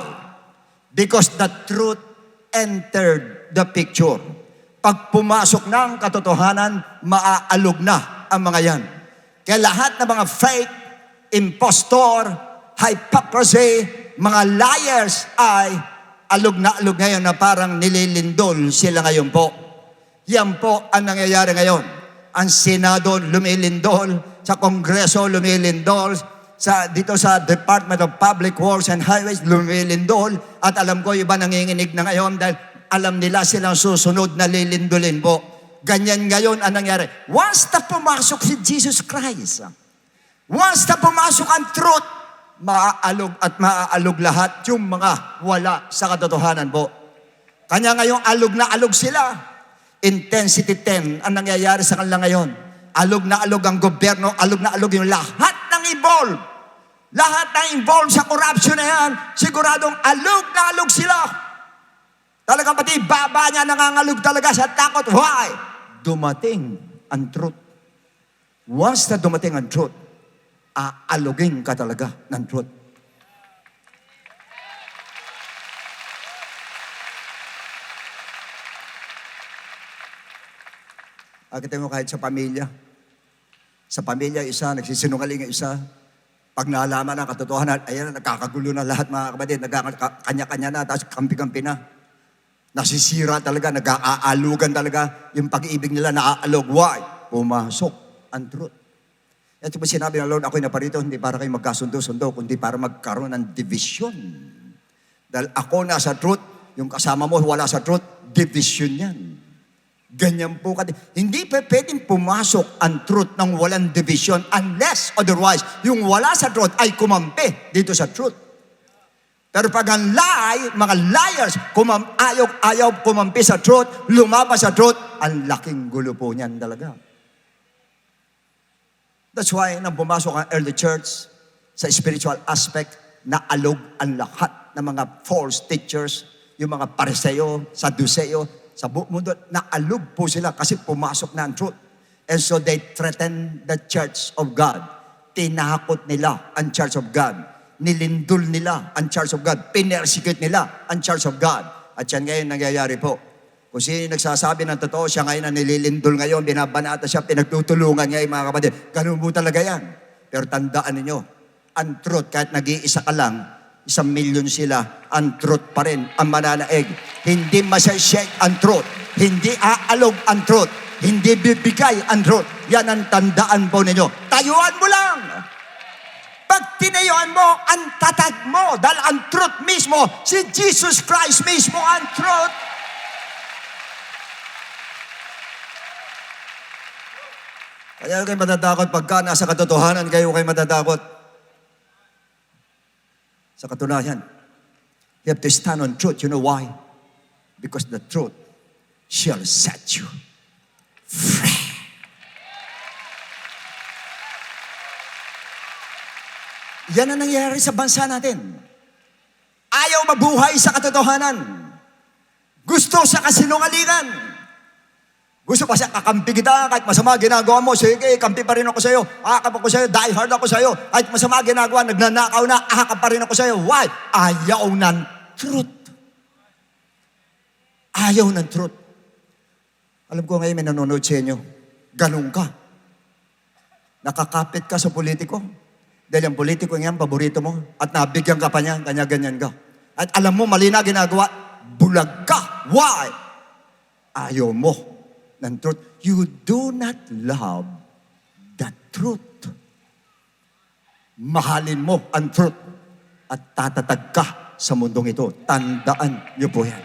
Because the truth entered the picture. Pag pumasok ng katotohanan, maaalog na ang mga yan. Kaya lahat ng mga fake, impostor, hypocrisy, mga liars ay alog na alog ngayon na parang nililindol sila ngayon po. Yan po ang nangyayari ngayon. Ang Senado lumilindol, sa Kongreso lumilindol, dito sa Department of Public Works and Highways lumilindol, at alam ko iba nanginginig na ngayon dahil alam nila silang susunod na lilindolin po. Ganyan ngayon ang nangyari. Once na pumasok si Jesus Christ, once na pumasok ang truth, maaalog at maaalog lahat yung mga wala sa katotohanan po. Kanya ngayong alog na alog sila. Intensity 10 ang nangyayari sa kanila ngayon. Alog na alog ang gobyerno, alog na alog yung lahat ng involved. Lahat ng involved sa corruption na yan, siguradong alog na alog sila. Talagang pati baba niya nangangalog talaga sa takot. Why? Dumating ang truth. Once na dumating ang truth, aalogin ka talaga ng truth. Kita mo kahit sa pamilya. Sa pamilya, isa, nagsisinungaling ang isa. Pag naalaman ng katotohanan, ayan, nagkakagulo na lahat, mga kapatid. Kanya-kanya na, tapos kampi-kampi na. Nasisira talaga, nag-aalugan talaga. Yung pag-ibig nila naaalog. Why? Pumasok ang truth. Ito po sinabi ng Lord, ako'y naparito, hindi para kayo magkasundo-sundo, kundi para magkaroon ng division. Dahil ako nasa truth, yung kasama mo wala sa truth, division yan. Ganyan po. Hindi pa pwedeng pumasok ang truth ng walang division unless otherwise, yung wala sa truth ay kumampi dito sa truth. Pero pag ang lie, mga liars, ayaw kumampi sa truth, lumabas sa truth, ang laking gulo po niyan talaga. That's why nang pumasok ang early church sa spiritual aspect, naalog ang lahat ng mga false teachers, yung mga Pariseo, Saduseo, sa buong mundo, naalog po sila kasi pumasok na ang truth. And so they threatened the church of God. Tinakot nila ang church of God. Nilindol nila ang church of God. Pinersecute nila ang church of God. At yan ngayon nangyayari po. Kung sino nagsasabi ng totoo, siya ngayon ang nililindol ngayon, binabanata siya, pinagtutulungan niya yung mga kapatid. Ganun po talaga yan. Pero tandaan ninyo, ang truth, kahit nag-iisa ka lang, 1,000,000 sila, ang truth pa rin, ang mananaig. Hindi masashake ang truth. Hindi aalog ang truth. Hindi bibigay ang truth. Yan ang tandaan po ninyo. Tayuan mo lang. Pag tinayuan mo, ang tatag mo, dahil ang truth mismo, si Jesus Christ mismo ang truth. Kaya kayo matatakot pagka nasa katotohanan kayo matatakot. Sa katunayan, you have to stand on truth. You know why? Because the truth shall set you free. Yan ang nangyayari sa bansa natin. Ayaw mabuhay sa katotohanan. Gusto sa kasinungalingan. Gusto pa siya, kakampi kita, kahit masama ginagawa mo, sige, kampi pa rin ako sa'yo, akap ako sa'yo, die hard ako sa'yo, kahit masama ginagawa, nagnanakaw na, akap pa rin ako sa'yo. Why? Ayaw ng truth. Ayaw ng truth. Alam ko ngayon may nanonood sa inyo, ganun ka. Nakakapit ka sa politiko. Dahil ang politiko yan, paborito mo, at nabigyan ka pa niya, kanya-ganyan ka. At alam mo, mali na ginagawa, bulag ka. Why? Ayaw mo ng truth. You do not love the truth. Mahalin mo ang truth at tatatag ka sa mundong ito. Tandaan niyo po yan.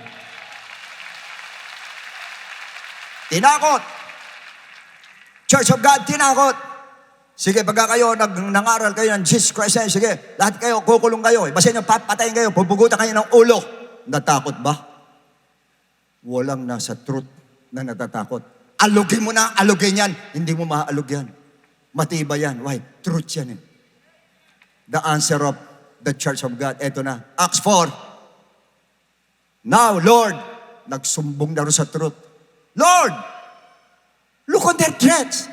Tinakot. Church of God, tinakot. Sige, pagka kayo nangaral kayo ng Jesus Christ, sige, lahat kayo, kukulong kayo. Basta nyo, papatayin kayo, pupugutan kayo ng ulo. Natakot ba? Walang nasa truth na natatakot. Alugin mo na, alugin yan. Hindi mo maaalog yan. Matibay yan. Why? Truth yan eh. The answer of the Church of God, eto na. Acts 4. Now, Lord, nagsumbong na rin sa truth. Lord, look on their threats.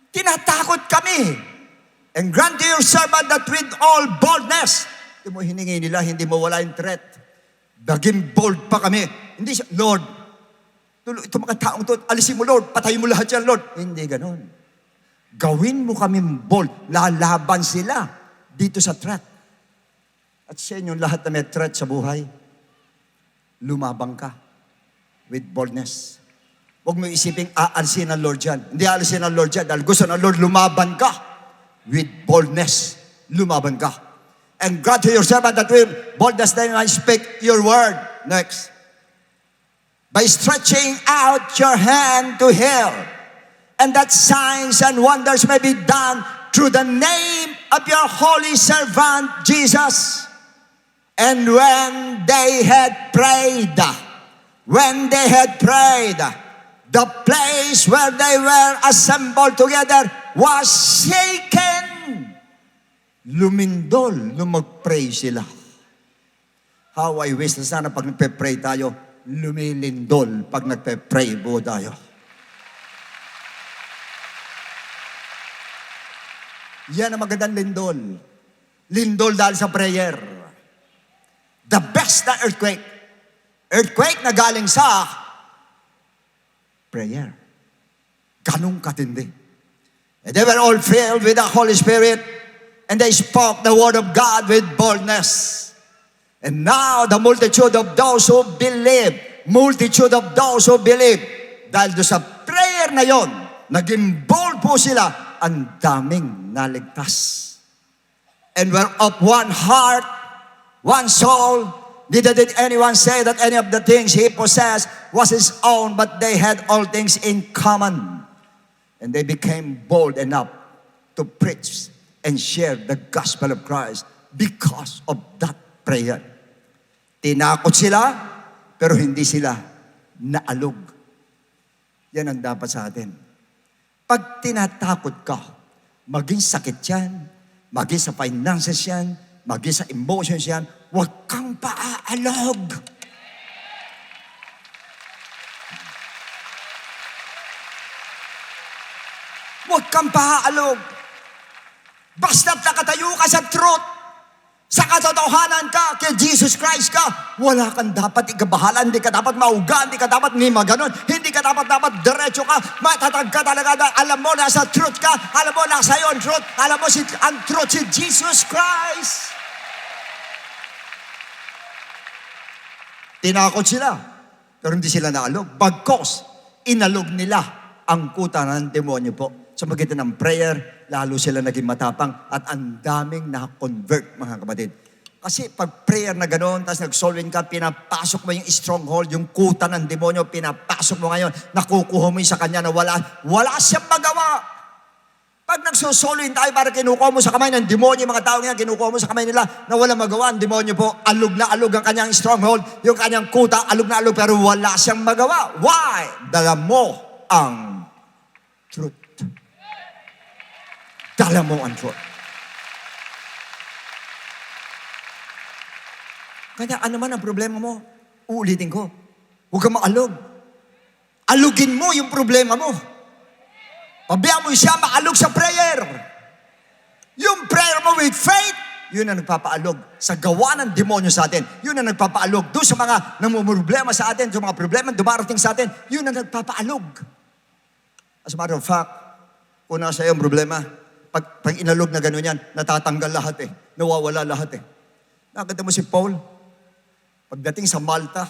Tinatakot kami. And grant to your servant that with all boldness, hindi mo hiningi nila, hindi mo wala yung threat. Daging bold pa kami. Hindi siya, Lord, ito mga taong to, alisin mo, Lord, patayin mo lahat yan, Lord. Hindi ganon. Gawin mo kami bold. Lalaban sila dito sa threat. At sa inyo, lahat na may threat sa buhay, lumabang ka with boldness. Huwag mo isiping aalisin ng Lord yan. Hindi aalisin ng Lord yan. Dahil gusto ng Lord, lumaban ka with boldness. Lumaban ka. And grant to your servant that with boldness then I speak your word. Next. By stretching out your hand to heal, and that signs and wonders may be done through the name of your holy servant Jesus. And when they had prayed, the place where they were assembled together was shaken. Lumindol nung mag-pray sila. How I wish na sana pag nagpe-pray tayo, lumilindol pag nagpe-pray po tayo. Yan ang magandang lindol. Lindol dahil sa prayer. The best na earthquake. Earthquake na galing sa prayer. Ganong katindi. And they were all filled with the Holy Spirit, and they spoke the word of God with boldness. And now the multitude of those who believe, dahil doon sa prayer na yon, naging bold po sila, ang daming naligtas. And were of one heart, one soul. Neither did anyone say that any of the things he possessed was his own, but they had all things in common. And they became bold enough to preach and share the gospel of Christ because of that prayer. Tinakot sila, pero hindi sila naalog. Yan ang dapat sa atin. Pag tinatakot ka, maging sakit yan, maging sa finances yan, maging sa emotions yan, huwag kang paaalog. Huwag kang paaalog. Basta't nakatayo ka sa truth, sa katotohanan ka, kay Jesus Christ ka, wala kang dapat ikabahala, hindi ka dapat mauga, hindi ka dapat may maganon, hindi ka dapat diretso ka, matatag ka talaga, alam mo, nasa truth ka, alam mo, nasa iyo ang truth, alam mo, ang truth si Jesus Christ. Tinakot sila, pero hindi sila naalog. Bagkos, inalog nila ang kuta ng demonyo po. Sa magitan ng prayer, lalo sila naging matapang at ang daming na-convert, mga kapatid. Kasi pag prayer na gano'n, tapos nag-solving ka, pinapasok mo yung stronghold, yung kuta ng demonyo, pinapasok mo ngayon, nakukuha mo yung sa kanya na wala siyang magawa. Pag nagsosolving tayo para kinukuha mo sa kamay ng demonyo, yung mga tao nga, kinukuha mo sa kamay nila na walang magawa, ang demonyo po, alog na alog ang kanyang stronghold, yung kanyang kuta, alog na alog, pero wala siyang magawa. Why? Dala mo ang truth. Dala mo ang truth. Kaya ano man ang problema mo, uulitin ko, huwag kang maalog. Alugin mo yung problema mo. Pabayaan mo siya maalog sa prayer. Yung prayer mo with faith, yun ang nagpapaalog sa gawa ng demonyo sa atin. Yun ang nagpapaalog doon sa mga namumroblema sa atin, sa mga problema dumarating sa atin, yun ang nagpapaalog. As a matter of fact, kung nasa iyo ang problema, pag inalog na gano'n yan, natatanggal lahat nawawala lahat Nakita mo si Paul, pagdating sa Malta,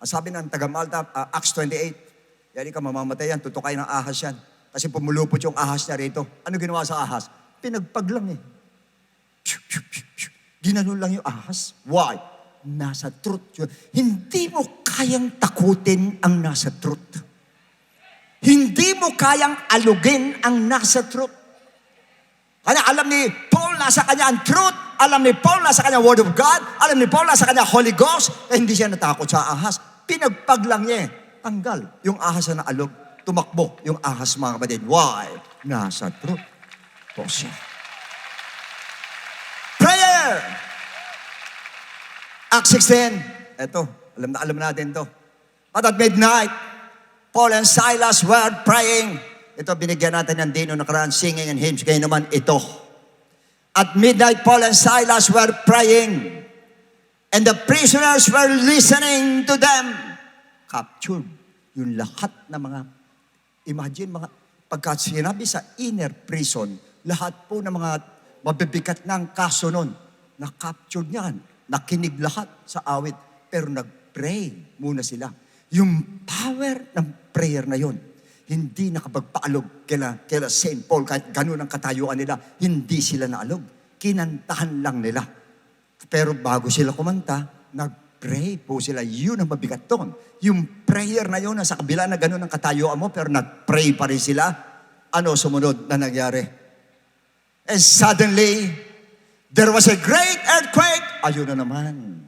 sabi ng taga Malta, Acts 28, yari ka mamamatay yan, tutukay ng ahas yan. Kasi pumulupot yung ahas niya rito. Ano ginawa sa ahas? Pinagpag lang Ginanon lang yung ahas. Why? Nasa truth yun. Hindi mo kayang takutin ang nasa truth. Hindi mo kayang alugin ang nasa truth. Kaya alam ni Paul nasa kanya ang truth, alam ni Paul nasa kanya Word of God, alam ni Paul nasa kanya Holy Ghost, hindi siya natakot sa ahas. Pinagpag lang niya tanggal yung ahas na alog, tumakbo yung ahas, mga kapatid. Why? Nasa truth po siya. Prayer! Acts 16, eto, alam natin to. But at midnight, Paul and Silas were praying. Ito, binigyan natin ng dino nakaraan, singing and hymns. Kaya naman ito. At midnight, Paul and Silas were praying. And the prisoners were listening to them. Captured. Yung lahat ng mga, imagine mga, pagka sinabi sa inner prison, lahat po ng mga mabibigat ng kaso nun, na-captured niyan. Nakinig lahat sa awit. Pero nag-pray muna sila. Yung power ng prayer na yon, hindi nakapagpaalog kila St. Paul, kahit ganun ang katayuan nila, hindi sila naalog. Kinantahan lang nila. Pero bago sila kumanta, nag-pray po sila. Yun ang mabigat doon. Yung prayer na yun, sa kabila na ganun ang katayuan mo, pero nag-pray pa rin sila. Ano sumunod na nangyari? And suddenly, there was a great earthquake. Ayun na naman.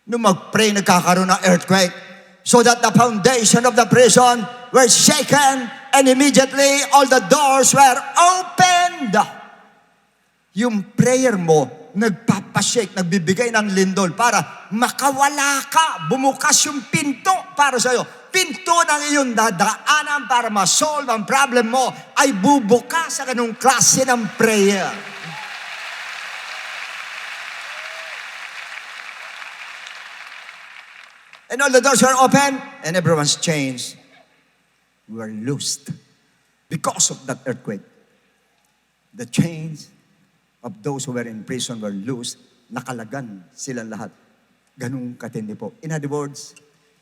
Nung mag-pray, nagkakaroon ng earthquake. So that the foundation of the prison were shaken and immediately all the doors were opened. Yung prayer mo, nagpapashake, nagbibigay ng lindol para makawala ka. Bumukas yung pinto para sa'yo. Pinto ng iyong dadaanan para ma-solve ang problem mo ay bubukas sa ganung klase ng prayer. And all the doors were open, and everyone's chains were loosed. Because of that earthquake, the chains of those who were in prison were loosed. Nakalagan silang lahat. Ganun katindi po. In other words,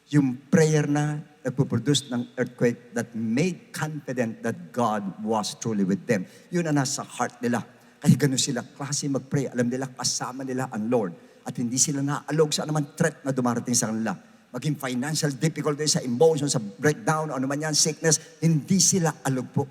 yung prayer na nagpo-produce ng earthquake that made confident that God was truly with them. Yun na nasa heart nila. Kaya ganun sila klase mag-pray. Alam nila, kasama nila ang Lord. At hindi sila naalog sa anumang threat na dumarating sa kanila. Maging financial difficulty, sa emotion, sa breakdown, ano man yan, sickness, hindi sila alog po.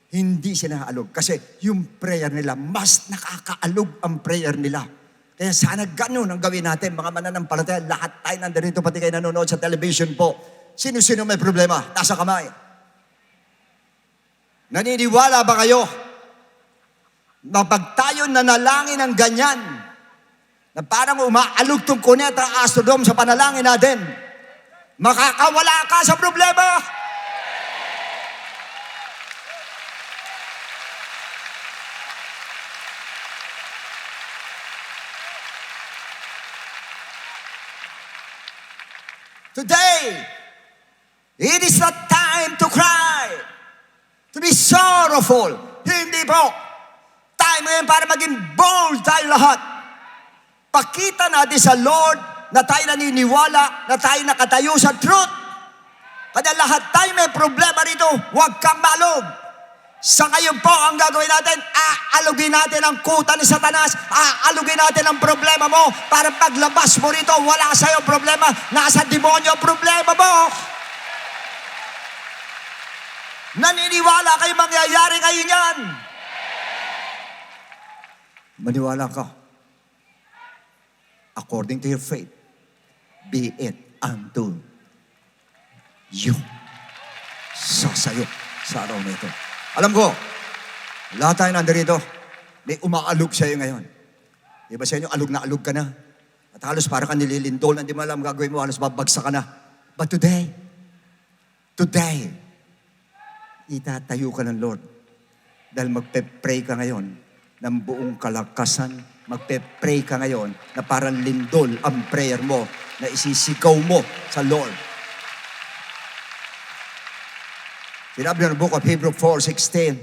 Hindi sila alog. Kasi yung prayer nila, mas nakakaalog ang prayer nila. Kaya sana ganun ang gawin natin, mga mananampalataya. Lahat tayo nandito, pati kayo nanonood sa television po. Sino-sino may problema? Nasa kamay. Naniniwala ba kayo na pag tayo nanalangin ng ganyan, na parang umaalog tong kuneta astrodome sa panalangin natin, makakawala ka sa problema. Today, it is not time to cry, to be sorrowful. Hindi po. Time ngayon para maging bold tayo lahat. Pakita natin sa Lord na tayo naniniwala, na tayo nakatayo sa truth. Kaya lahat tayo may problema rito, huwag kang malog. Sa ngayon po, ang gagawin natin, aalugin natin ang kuta ni Satanas, aalugin natin ang problema mo, para paglabas mo rito, wala sa'yo problema, nasa demonyo problema mo. Naniniwala kayo mangyayari kayo yan. Maniwala ka. According to your faith, be it unto you. Sasayo sa araw na ito. Alam ko, lahat tayo nandito, may umaalog sa'yo ngayon. Di ba sa inyo, alog na alog ka na? At halos para ka nililindol, hindi mo alam gagawin mo, halos babagsak ka na. But today, itatayo ka ng Lord. Dahil magpe-pray ka ngayon ng buong kalakasan. Magpe-pray ka ngayon na parang lindol ang prayer mo na isisigaw mo sa Lord. Sinabi ng book of Hebrews 4:16,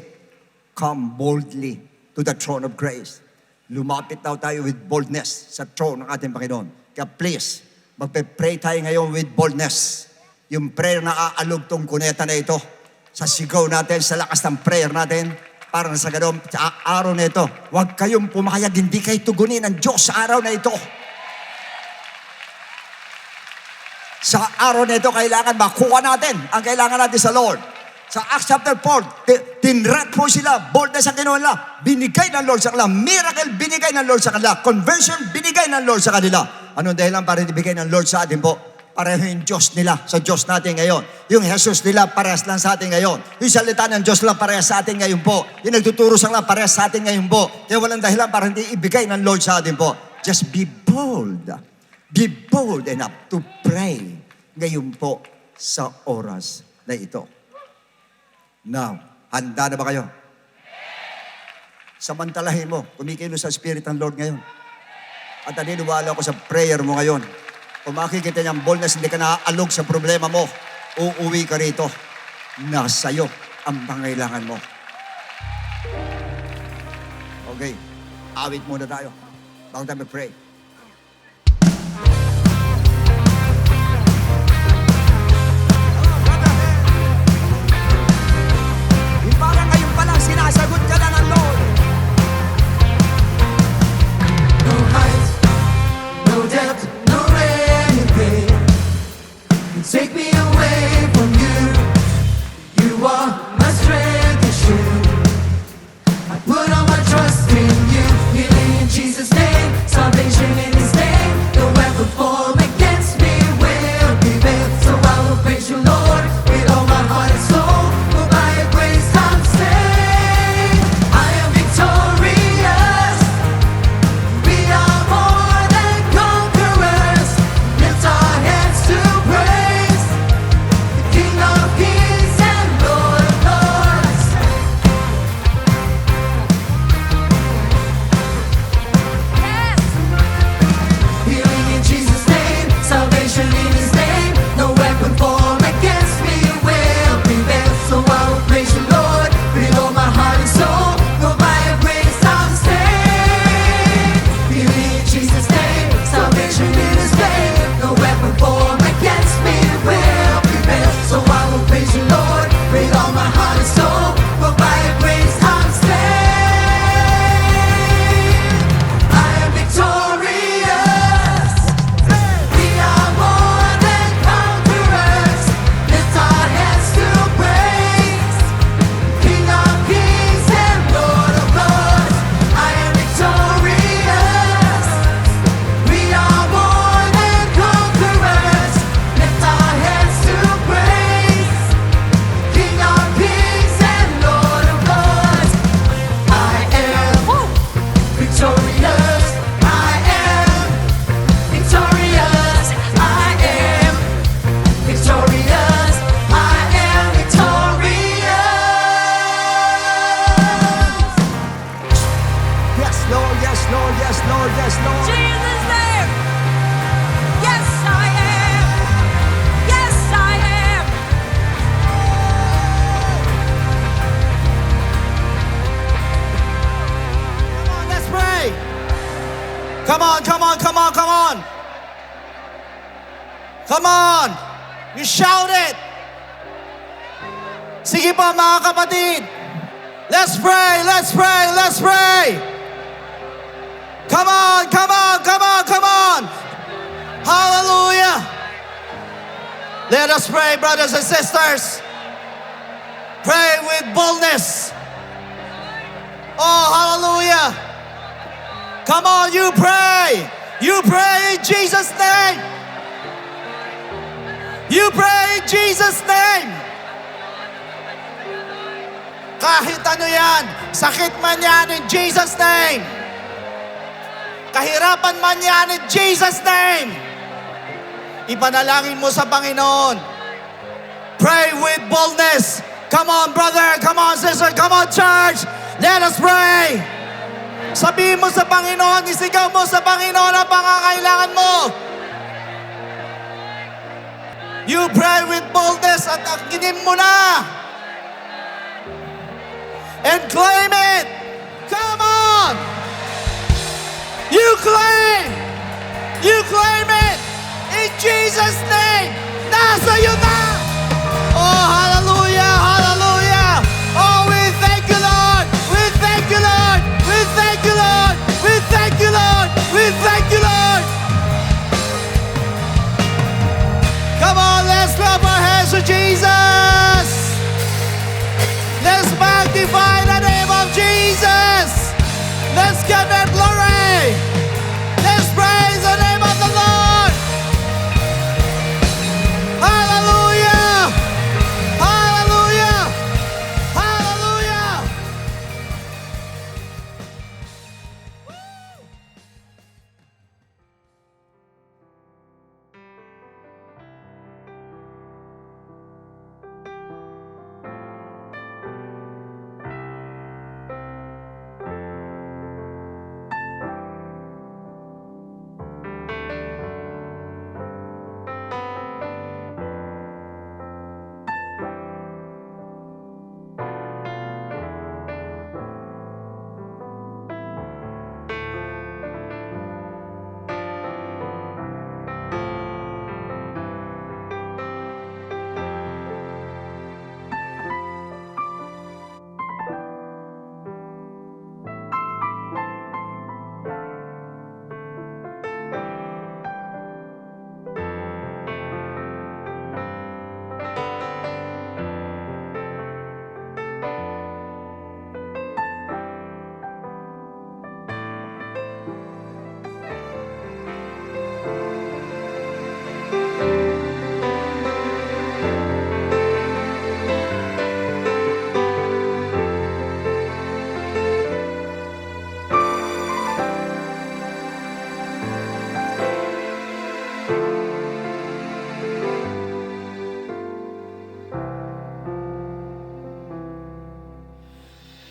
come boldly to the throne of grace. Lumapit daw tayo with boldness sa throne ng ating Panginoon. Kaya please, magpe-pray tayo ngayon with boldness. Yung prayer na aalog tong kuneta na ito, sa sigaw natin, sa lakas ng prayer natin, para sa ganun, sa araw na ito, huwag kayong pumayag, hindi kayo tugunin ng Diyos sa araw na ito. Sa araw na ito, kailangan makuha natin ang kailangan natin sa Lord. Sa Acts chapter 4, tinrat po sila, boldness ang kinuha nila, binigay ng Lord sa kanila, miracle binigay ng Lord sa kanila, conversion binigay ng Lord sa kanila. Anong dahilan para ibigay ng Lord sa atin po? Pareho yung Diyos nila sa Diyos natin ngayon. Yung Jesus nila parehas lang sa atin ngayon. Yung salita ng Diyos lang parehas sa atin ngayon po. Yung nagtuturo sa lang parehas sa atin ngayon po. Kaya walang dahilan para hindi ibigay ng Lord sa atin po. Just be bold. Be bold enough to pray ngayon po sa oras na ito. Now, handa na ba kayo? Samantalahin mo, kumikilos sa Spirit ng Lord ngayon. At naniniwala ko sa prayer mo ngayon. Kung makikita niyang boldness, hindi ka naaalog sa problema mo, uuwi ka rito. Nasa'yo ang pangailangan mo. Okay, awit muna tayo. Bago tayo mag-pray. Parang ngayon pa lang sinasagot ka na ng Lord. No height, no depth, no anything can take me away from you. You are my strength and shield. I put all my trust in you. Healing in Jesus' name, salvation in His name. No weapon formed against me will prevail. So I will praise you, Lord, with all my heart and soul. For by your grace I'm saved. I am victorious. We are more than conquerors. Lift our hands to praise the King of Kings and Lord of Lords. Healing in Jesus' name, salvation in His name. No weapon formed against me will prevail. So I will praise you, Lord, with all my heart and soul. For by your grace I'm saved. Healing in Jesus' name, salvation in His name. No weapon formed against me will prevail. So I will praise you, Lord, with all my heart and soul. For by your grace I'm saved. I am victorious. We are more than conquerors. Lift our hands to praise King of Kings and Lord of Lords. I am victorious. We are more than conquerors. Lift our hands to praise King of Kings and Lord of Lords. I am victorious. I am victorious. I am victorious. I am victorious. Yes, Lord, yes, Lord, yes, Lord, yes, Lord. Jesus' name. Yes, I am. Come on, come on, come on, come on. Come on. You shout it. Sige po mga kapatid. Let's pray, let's pray, let's pray. Come on, come on, come on, come on. Hallelujah. Let us pray, brothers and sisters. Pray with boldness. Oh, hallelujah. Come on, you pray. You pray in Jesus' name. You pray in Jesus' name. Kahit ano yan, sakit man yan in Jesus' name. Kahirapan man yan in Jesus' name. Ipanalangin mo sa Panginoon. Pray with boldness. Come on, brother. Come on, sister. Come on, church. Let us pray. Sabihin mo sa Panginoon, isigaw mo sa Panginoon ang pangangailangan mo. You pray with boldness at akinin mo na. And claim it. Come on. You claim. You claim it. In Jesus' name. Nasa iyo na. Oh, hallelujah, hallelujah. Oh, we thank you, Lord. We thank you, Lord. We thank you, Lord. We thank you, Lord. We thank you, Lord. Come on, let's clap our hands to Jesus. Let's magnify the name of Jesus. Let's give him glory. Let's praise the name of the Lord. Hallelujah. Hallelujah. Hallelujah.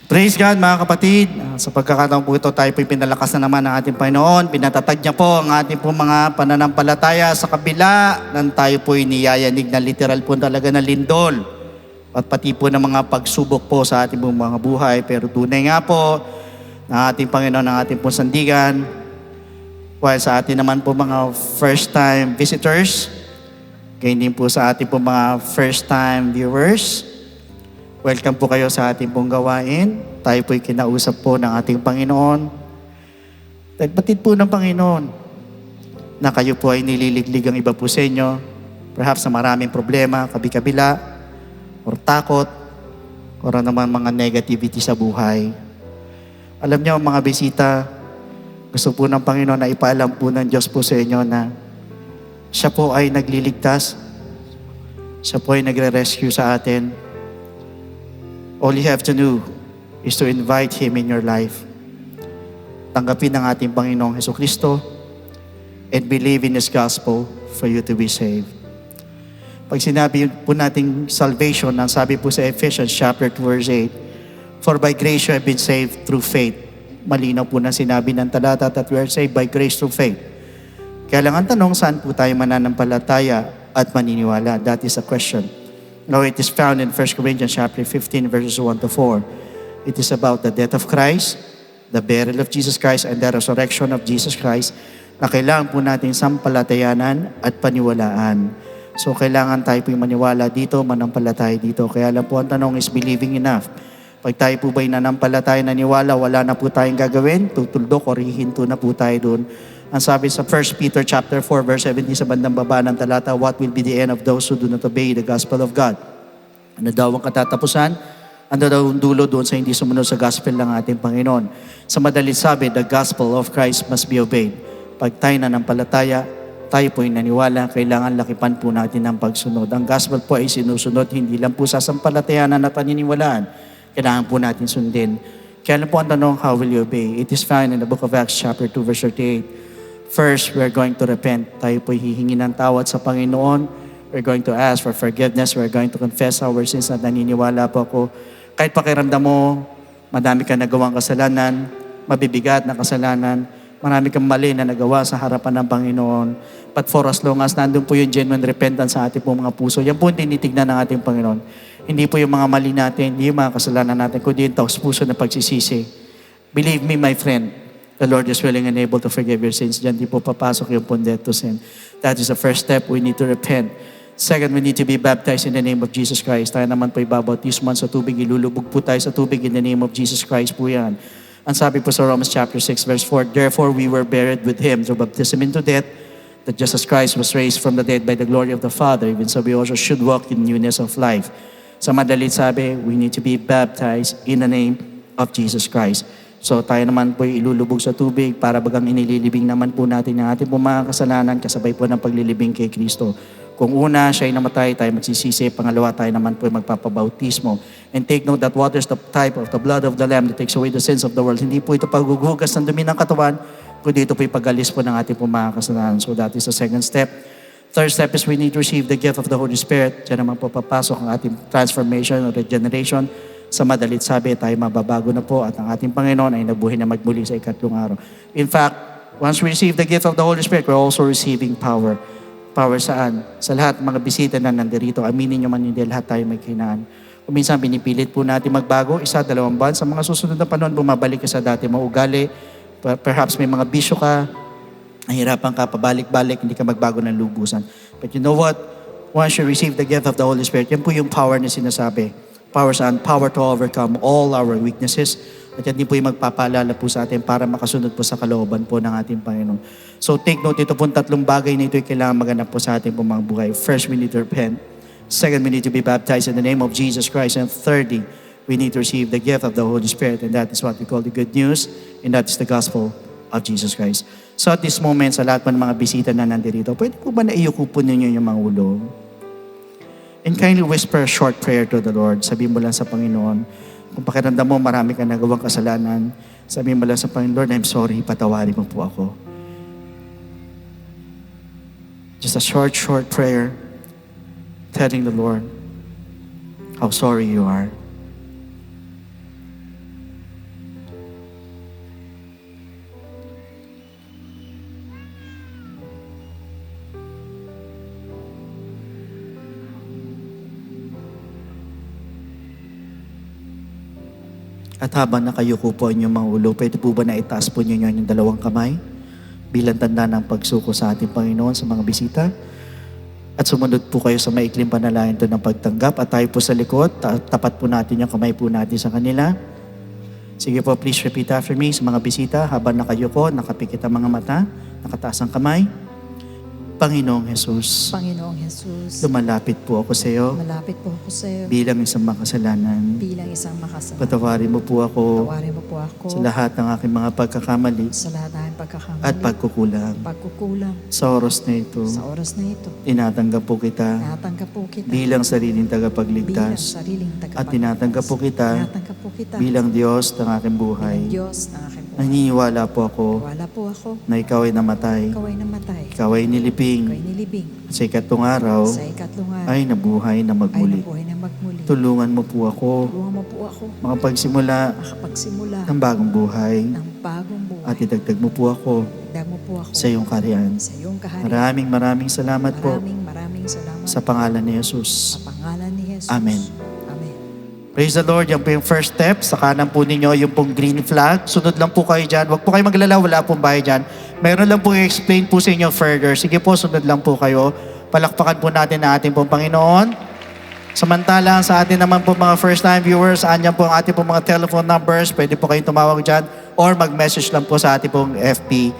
Praise God mga kapatid. Sa pagkakataon po ito, tayo po'y pinalakas na naman ng ating Panginoon. Pinatatag niya po ang ating po mga pananampalataya sa kabila ng tayo po'y niyayanig na literal po talaga na lindol. At pati po ng mga pagsubok po sa ating po mga buhay. Pero tunay nga po na ating Panginoon, ng ating po sandigan. While sa atin naman po mga first time visitors, gayon din po sa ating po mga first time viewers, welcome po kayo sa ating pong gawain. Tayo po'y kinausap po ng ating Panginoon. Dahil batid po ng Panginoon na kayo po ay nililiglig ang iba po sa inyo. Perhaps sa maraming problema, kabi-kabila, or takot, or naman mga negativity sa buhay. Alam niyo mga bisita, gusto po ng Panginoon na ipaalam po ng Diyos po sa inyo na siya po ay nagliligtas. Siya po ay nagre-rescue sa atin. All you have to do is to invite Him in your life. Tanggapin ang ating Panginoong Jesucristo and believe in His gospel for you to be saved. Pag sinabi po nating salvation, ang sabi po sa Ephesians chapter 2 verse 8, for by grace you have been saved through faith. Malinaw po na sinabi ng talata that we are saved by grace through faith. Kaya lang ang tanong, saan po tayo mananampalataya at maniniwala? That is a question. No, it is found in 1 Corinthians chapter 15 verses 1 to 4. It is about the death of Christ, the burial of Jesus Christ, and the resurrection of Jesus Christ na kailangan po natin sampalatayanan at paniwalaan. So kailangan tayo po maniwala dito, manampalataya dito. Kaya lang po ang tanong is believing enough. Pag tayo po ba'y nanampalataya, naniwala, wala na po tayong gagawin, tutuldok o hihinto na po tayo doon. Ang sabi sa 1 Peter chapter 4 verse 17 sa bandang baba ng talata, what will be the end of those who do not obey the gospel of God? Ano daw ang katatapusan? Ano daw ang dulo doon sa hindi sumunod sa gospel ng ating Panginoon? Sa madalit sabi, the gospel of Christ must be obeyed. Pag tayo nanampalataya, tayo po'y naniwala, kailangan lakipan po natin ang pagsunod. Ang gospel po ay sinusunod, hindi lang po sasampalatayanan at paniniwalaan. Kailangan po natin sundin. Kaya lang po ang tanong, how will you obey? It is found in the book of Acts chapter 2 verse 38. First, we are going to repent. Tayo po'y hihingi ng tawad sa Panginoon. We're going to ask for forgiveness. We're going to confess our sins at naniniwala po ako. Kahit pakiramdam mo, madami kang nagawang kasalanan, mabibigat na kasalanan, marami kang mali na nagawa sa harapan ng Panginoon. But for as long as nandun po yung genuine repentance sa ating po mga puso, yan po yung tinitignan ng ating Panginoon. Hindi po yung mga mali natin, hindi yung mga kasalanan natin, kundi yung taos puso na pagsisisi. Believe me, my friend, the Lord is willing and able to forgive your sins. Diyan di po papasok yung pundet to sin. That is the first step. We need to repent. Second, we need to be baptized in the name of Jesus Christ. Tayo naman po ibabautisman sa tubig, ilulubog po tayo sa tubig in the name of Jesus Christ po yan. Ang sabi po sa Romans chapter 6 verse 4, therefore we were buried with Him through baptism into death, that just as Christ was raised from the dead by the glory of the Father, even so we also should walk in newness of life. Sa madalit sabi, we need to be baptized in the name of Jesus Christ. So tayo naman po ilulubog sa tubig para bagang inililibing naman po natin ang ating mga kasalanan kasabay po ng paglilibing kay Kristo. Kung una, siya ay namatay, tayo magsisisi. Pangalawa, tayo naman po ay magpapabautismo. And take note that water is the type of the blood of the Lamb that takes away the sins of the world. Hindi po ito paghuhugas ng dumi ng katawan, kundi ito po ay pagalis po ng ating mga kasalanan. So that is the second step. Third step is we need to receive the gift of the Holy Spirit. Diyan naman po papasok ang ating transformation or regeneration. Sa madalit sabi, tayo mababago na po at ang ating Panginoon ay nabuhay na magmuli sa ikatlong araw. In fact, once we receive the gift of the Holy Spirit, we're also receiving power. Power saan? Sa lahat mga bisita na nandirito, aminin nyo man hindi, lahat tayo may kinaan. Kung minsan binipilit po natin magbago, 1-2 buwan, sa mga susunod na panahon, bumabalik ka sa dati mo ugali, perhaps may mga bisyo ka, nahirapan ka, pabalik-balik, hindi ka magbago ng lubusan. But you know what? Once you receive the gift of the Holy Spirit, yan po yung power na sinasabi. Power saan? Power to overcome all our weaknesses. At yan din po yung magpapaalala po sa atin para makasunod po sa kalooban po ng ating Panginoon. So take note, ito pong 3 bagay na ito ay kailangan maganap po sa ating pong mga buhay. First, we need to repent. Second, we need to be baptized in the name of Jesus Christ. And thirdly, we need to receive the gift of the Holy Spirit. And that is what we call the good news. And that is the gospel of Jesus Christ. So at this moment, sa lahat po ng mga bisita na nandirito, pwede po ba na iyuko po ninyo yung mga ulo? And kindly whisper a short prayer to the Lord. Sabihin mo lang sa Panginoon, kung pakiramdam mo marami kang nagawang kasalanan, sabihin mo lang sa Panginoon, Lord, I'm sorry, patawarin mo po ako. Just a short prayer telling the Lord how sorry you are. At habang nakayuko po ang inyong mga ulo, pwede po ba na itaas po ninyo yung 2 kamay bilang tanda ng pagsuko sa ating Panginoon sa mga bisita? At sumunod po kayo sa maikling panalangin doon ng pagtanggap. At tayo po sa likod, tapat po natin yung kamay po natin sa kanila. Sige po, please repeat after me sa mga bisita. Habang nakayuko, nakapikit ang mga mata, nakataas ang kamay. Panginoong Jesus, Panginoong Jesus, lumalapit po ako sa iyo malapit po ako sa iyo bilang isang makasalanan. bilang isang makasalanan. Patawarin mo po ako Tawarin mo po ako sa lahat ng aking mga pagkakamali sa lahat ng pagkakamali at pagkukulang. Sa oras na ito, Sa oras na ito, tinatanggap po kita tinatanggap po kita bilang sariling bilang tagapagligtas sariling at tagapagligtas. tinatanggap po kita Tinatanggap po kita bilang Diyos ng aking buhay. bilang Diyos ng aking buhay. Naniniwala po ako Wala po ako, na ikaw ay namatay, ikaw ay namatay, ikaw ay ikaw ay nilibing, nilibing, at sa ikatlong araw sa ikatlong araw ay nabuhay na ay magmuli. nabuhay na magmuli. Tulungan mo po ako Tulungan mo po ako makapagsimula makapagsimula ng bagong buhay ng bagong buhay. at idagdag mo po ako Dagdag mo po ako sa iyong kaharian. sa iyong kaharian. Maraming salamat po Maraming salamat sa pangalan ni Jesus. sa pangalan ni Jesus. Amen. Amen. Praise the Lord. Yan po yung first step. Sa kanan po ninyo, yung pong green flag. Sunod lang po kayo dyan. Huwag po kayo maglala, wala pong bahay dyan. Meron lang po i-explain po sa inyo further. Sige po, sunod lang po kayo. Palakpakan po natin na ating pong Panginoon. Samantalang sa atin naman po mga first-time viewers, andyan po ang ating pong mga telephone numbers. Pwede po kayong tumawag dyan or mag-message lang po sa ating pong FB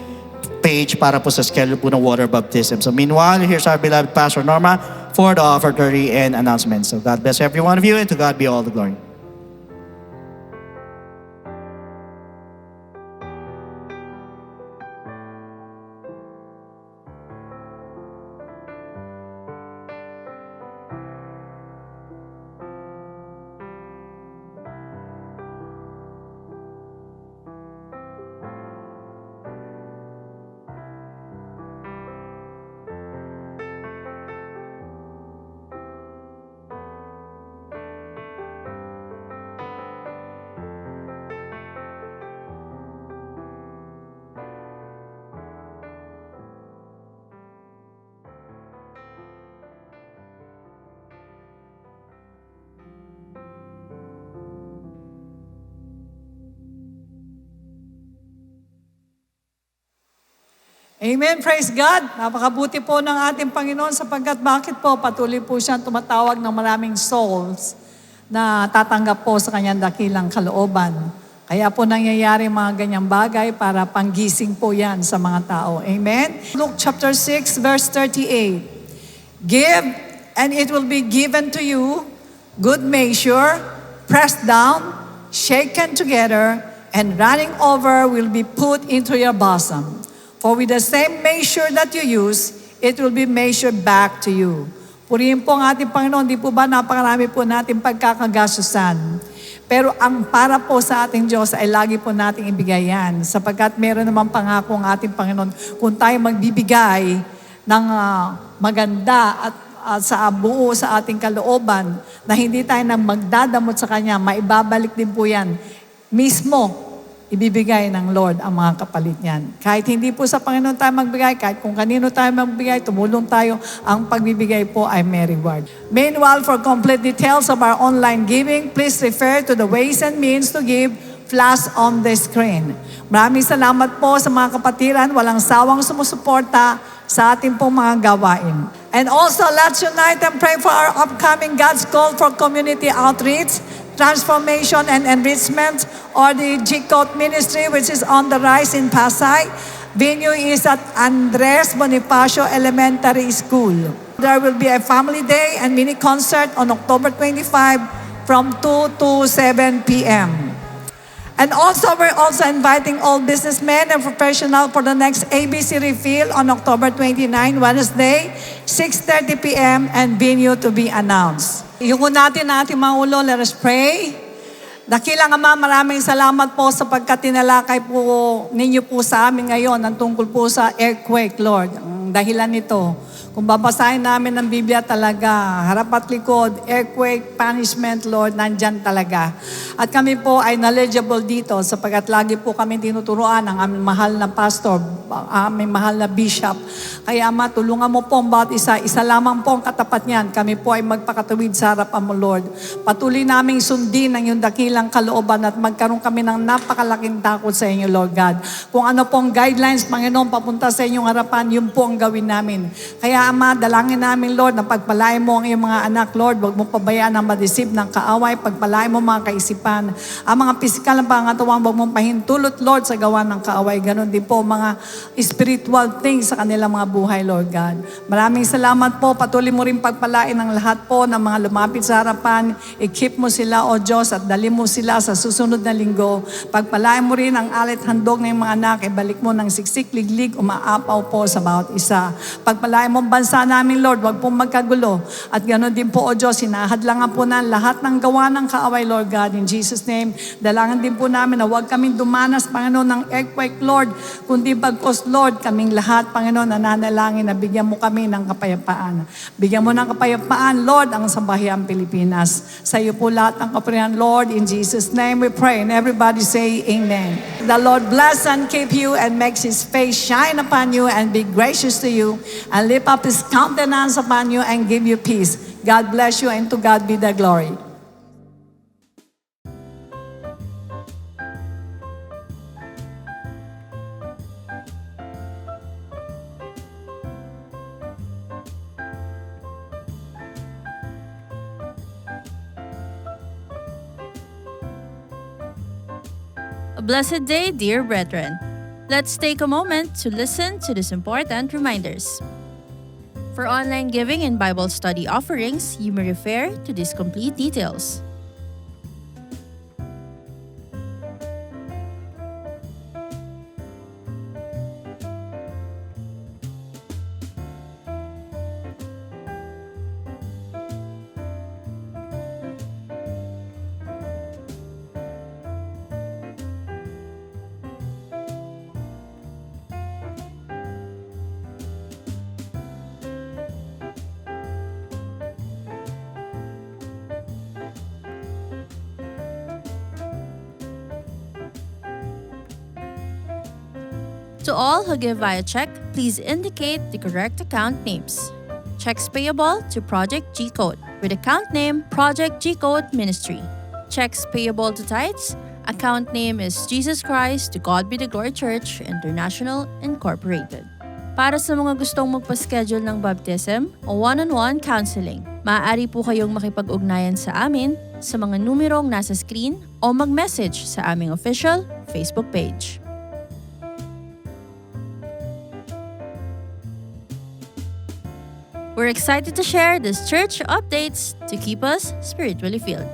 page para po sa schedule po ng water baptism. So meanwhile, here's our beloved Pastor Norma for the offertory and announcements. So God bless every one of you and to God be all the glory. Amen, praise God. Napakabuti po ng ating Panginoon sapagkat bakit po patuloy po siyang tumatawag ng maraming souls na tatanggap po sa kanyang dakilang kalooban. Kaya po nangyayari mga ganyang bagay para panggising po yan sa mga tao. Amen? Luke chapter 6 verse 38. Give and it will be given to you, good measure, pressed down, shaken together, and running over will be put into your bosom. For with the same measure that you use, it will be measured back to you. Purihin po ang ating Panginoon, di po ba napakarami po natin pagkakagasusan. Pero ang para po sa ating Diyos ay lagi po nating ibigay yan. Sapagkat meron naman pangako ang ating Panginoon kung tayo magbibigay ng maganda at sa buo sa ating kalooban na hindi tayo nang magdadamot sa Kanya, maibabalik din po yan mismo. Ibibigay ng Lord ang mga kapalit niyan. Kahit hindi po sa Panginoon tayo magbigay, kahit kung kanino tayo magbigay, tumulong tayo, ang pagbibigay po ay may reward. Meanwhile, for complete details of our online giving, please refer to the ways and means to give flash on the screen. Maraming salamat po sa mga kapatiran, walang sawang sumusuporta sa ating pong mga gawain. And also, let's unite and pray for our upcoming God's Call for Community Outreach, Transformation and Enrichment, or the GCOT ministry, which is on the rise in Pasay. Venue is at Andres Bonifacio Elementary School. There will be a family day and mini concert on October 25 from 2 to 7 p.m. And also, we're also inviting all businessmen and professionals for the next ABC refill on October 29, Wednesday, 6:30 p.m. and venue to be announced. Iyon natin na ating mga ulo. Let us pray. Dakilang Ama, maraming salamat po sapagkat tinalakay po ninyo po sa amin ngayon ang tungkol po sa earthquake, Lord. Ang dahilan nito, kung babasahin namin ng Biblia talaga, harap at likod, earthquake, punishment, Lord, nandyan talaga. At kami po ay knowledgeable dito sapagkat lagi po kami tinuturuan ng aming mahal na pastor, aming mahal na bishop. Kaya Ama, tulungan mo po ang bawat isa. Isa lamang po ang katapat niyan. Kami po ay magpakatuwid sa harapan mo, Lord. Patuloy naming sundin ang iyong dakilang kalooban at magkaroon kami ng napakalaking takot sa inyo, Lord God. Kung ano pong guidelines, Panginoon, papunta sa inyong harapan, yun po ang gawin namin. Kaya Ama, dalangin namin, Lord, na pagpalain mo ang iyong mga anak, Lord. Huwag mo pabayaan na madisip ng kaaway. Pagpalain mo mga kaisipan. Ang mga pisikal na pangatawang, huwag mong pahintulot, Lord, sa gawa ng kaaway. Ganon din po mga spiritual things sa kanilang mga buhay, Lord God. Maraming salamat po. Patuloy mo rin pagpalain ang lahat po ng mga lumapit sa harapan. I-keep mo sila, O Diyos, at dali mo sila sa susunod na linggo. Pagpalain mo rin ang alit handog ng mga anak. Ibalik mo ng siksik, liglig, umaapaw po sa bawat isa. Pagpalain mo bansa namin, Lord, wag pong magkagulo. At ganoon din po, O Diyos, hinahadlangan po na lahat ng gawa ng kaaway, Lord God, in Jesus' name. Dalangan din po namin na wag kaming dumanas, Panginoon, ng earthquake, Lord, kundi bagkos, Lord, kaming lahat, Panginoon, nananalangin na bigyan mo kami ng kapayapaan. Bigyan mo ng kapayapaan, Lord, ang sambahiang Pilipinas. Sa iyo po lahat ng kapurihan, Lord, in Jesus' name we pray. And everybody say, Amen. The Lord bless and keep you and makes His face shine upon you and be gracious to you and lift up His countenance upon you and give you peace. God bless you and to God be the glory. A blessed day, dear brethren. Let's take a moment to listen to these important reminders. For online giving and Bible study offerings, you may refer to these complete details. To all who give via check, please indicate the correct account names. Checks payable to Project G Code with account name Project G Code Ministry. Checks payable to tithes, account name is Jesus Christ to God Be the Glory Church International Incorporated. Para sa mga gustong magpa-schedule ng baptism o one-on-one counseling, maaari po kayong makipag-ugnayan sa amin sa mga numerong nasa screen o mag-message sa aming official Facebook page. We're excited to share these church updates to keep us spiritually filled.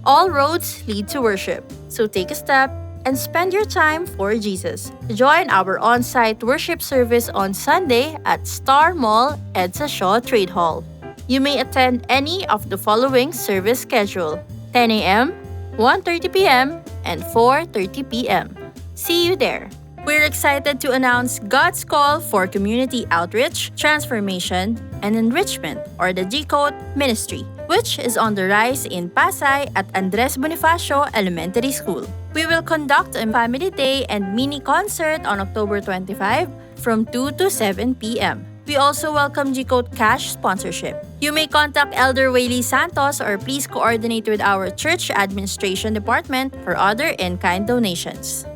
All roads lead to worship, so take a step and spend your time for Jesus. Join our on-site worship service on Sunday at Star Mall, Edsa Shaw Trade Hall. You may attend any of the following service schedule: 10 a.m., 1:30 p.m., and 4:30 p.m. See you there. We're excited to announce God's call for community outreach, transformation, and enrichment, or the G-Code Ministry, which is on the rise in Pasay at Andres Bonifacio Elementary School. We will conduct a family day and mini concert on October 25 from 2 to 7 p.m. We also welcome G-Code Cash sponsorship. You may contact Elder Wayley Santos or please coordinate with our church administration department for other in-kind donations.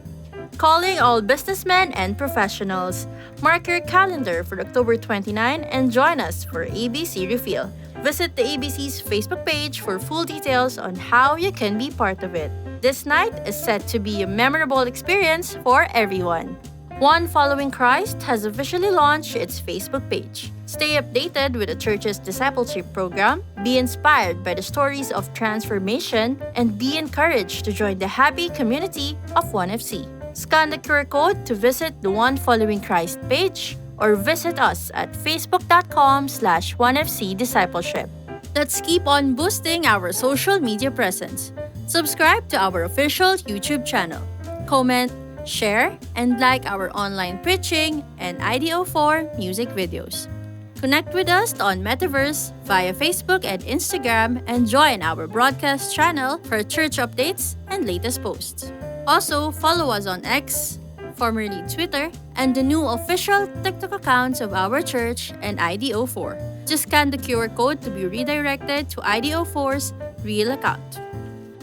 Calling all businessmen and professionals. Mark your calendar for October 29 and join us for ABC Refill. Visit the ABC's Facebook page for full details on how you can be part of it. This night is set to be a memorable experience for everyone. One Following Christ has officially launched its Facebook page. Stay updated with the church's discipleship program, be inspired by the stories of transformation, and be encouraged to join the happy community of 1FC. Scan the QR code to visit the One Following Christ page or visit us at facebook.com/1FC Discipleship. Let's keep on boosting our social media presence. Subscribe to our official YouTube channel. Comment, share, and like our online preaching and IDO4 music videos. Connect with us on Metaverse via Facebook and Instagram and join our broadcast channel for church updates and latest posts. Also, follow us on X, formerly Twitter, and the new official TikTok accounts of our church and IDO4. Just scan the QR code to be redirected to IDO4's real account.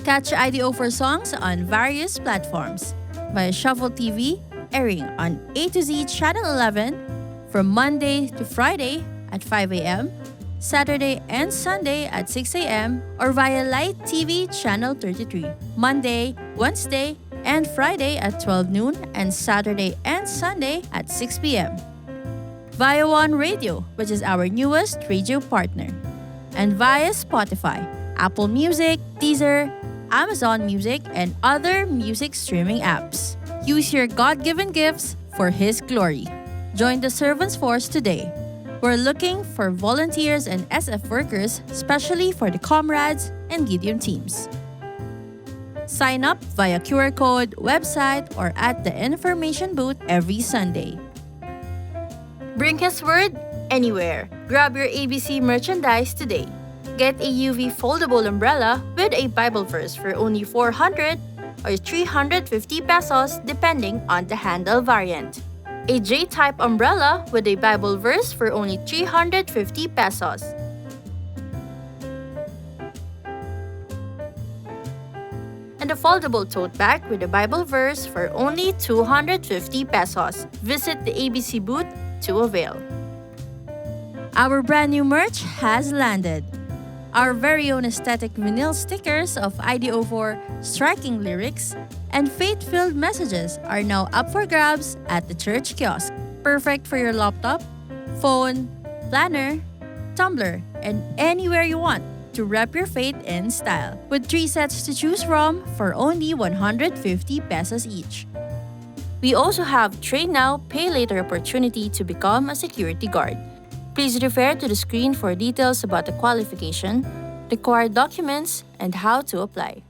Catch IDO4 songs on various platforms via Shuffle TV, airing on A to Z Channel 11 from Monday to Friday at 5 a.m., Saturday and Sunday at 6 a.m., or via Light TV Channel 33, Monday, Wednesday, and Friday at 12 noon, and Saturday and Sunday at 6 p.m. Via One Radio, which is our newest radio partner, and via Spotify, Apple Music, Deezer, Amazon Music, and other music streaming apps. Use your God-given gifts for His glory. Join the Servants Force today. We're looking for volunteers and SF workers, especially for the Comrades and Gideon teams. Sign up via QR code, website, or at the information booth every Sunday. Bring His Word anywhere. Grab your ABC merchandise today. Get a UV foldable umbrella with a Bible verse for only 400 or 350 pesos depending on the handle variant. A J-type umbrella with a Bible verse for only 350 pesos. And a foldable tote bag with a Bible verse for only 250 pesos. Visit the ABC booth to avail. Our brand new merch has landed. Our very own aesthetic vinyl stickers of IDO4 striking lyrics and faith-filled messages are now up for grabs at the church kiosk. Perfect for your laptop, phone, planner, tumbler, and anywhere you want to rep your faith in style. With 3 sets to choose from for only 150 pesos each. We also have Train Now, Pay Later opportunity to become a security guard. Please refer to the screen for details about the qualification, required documents, and how to apply.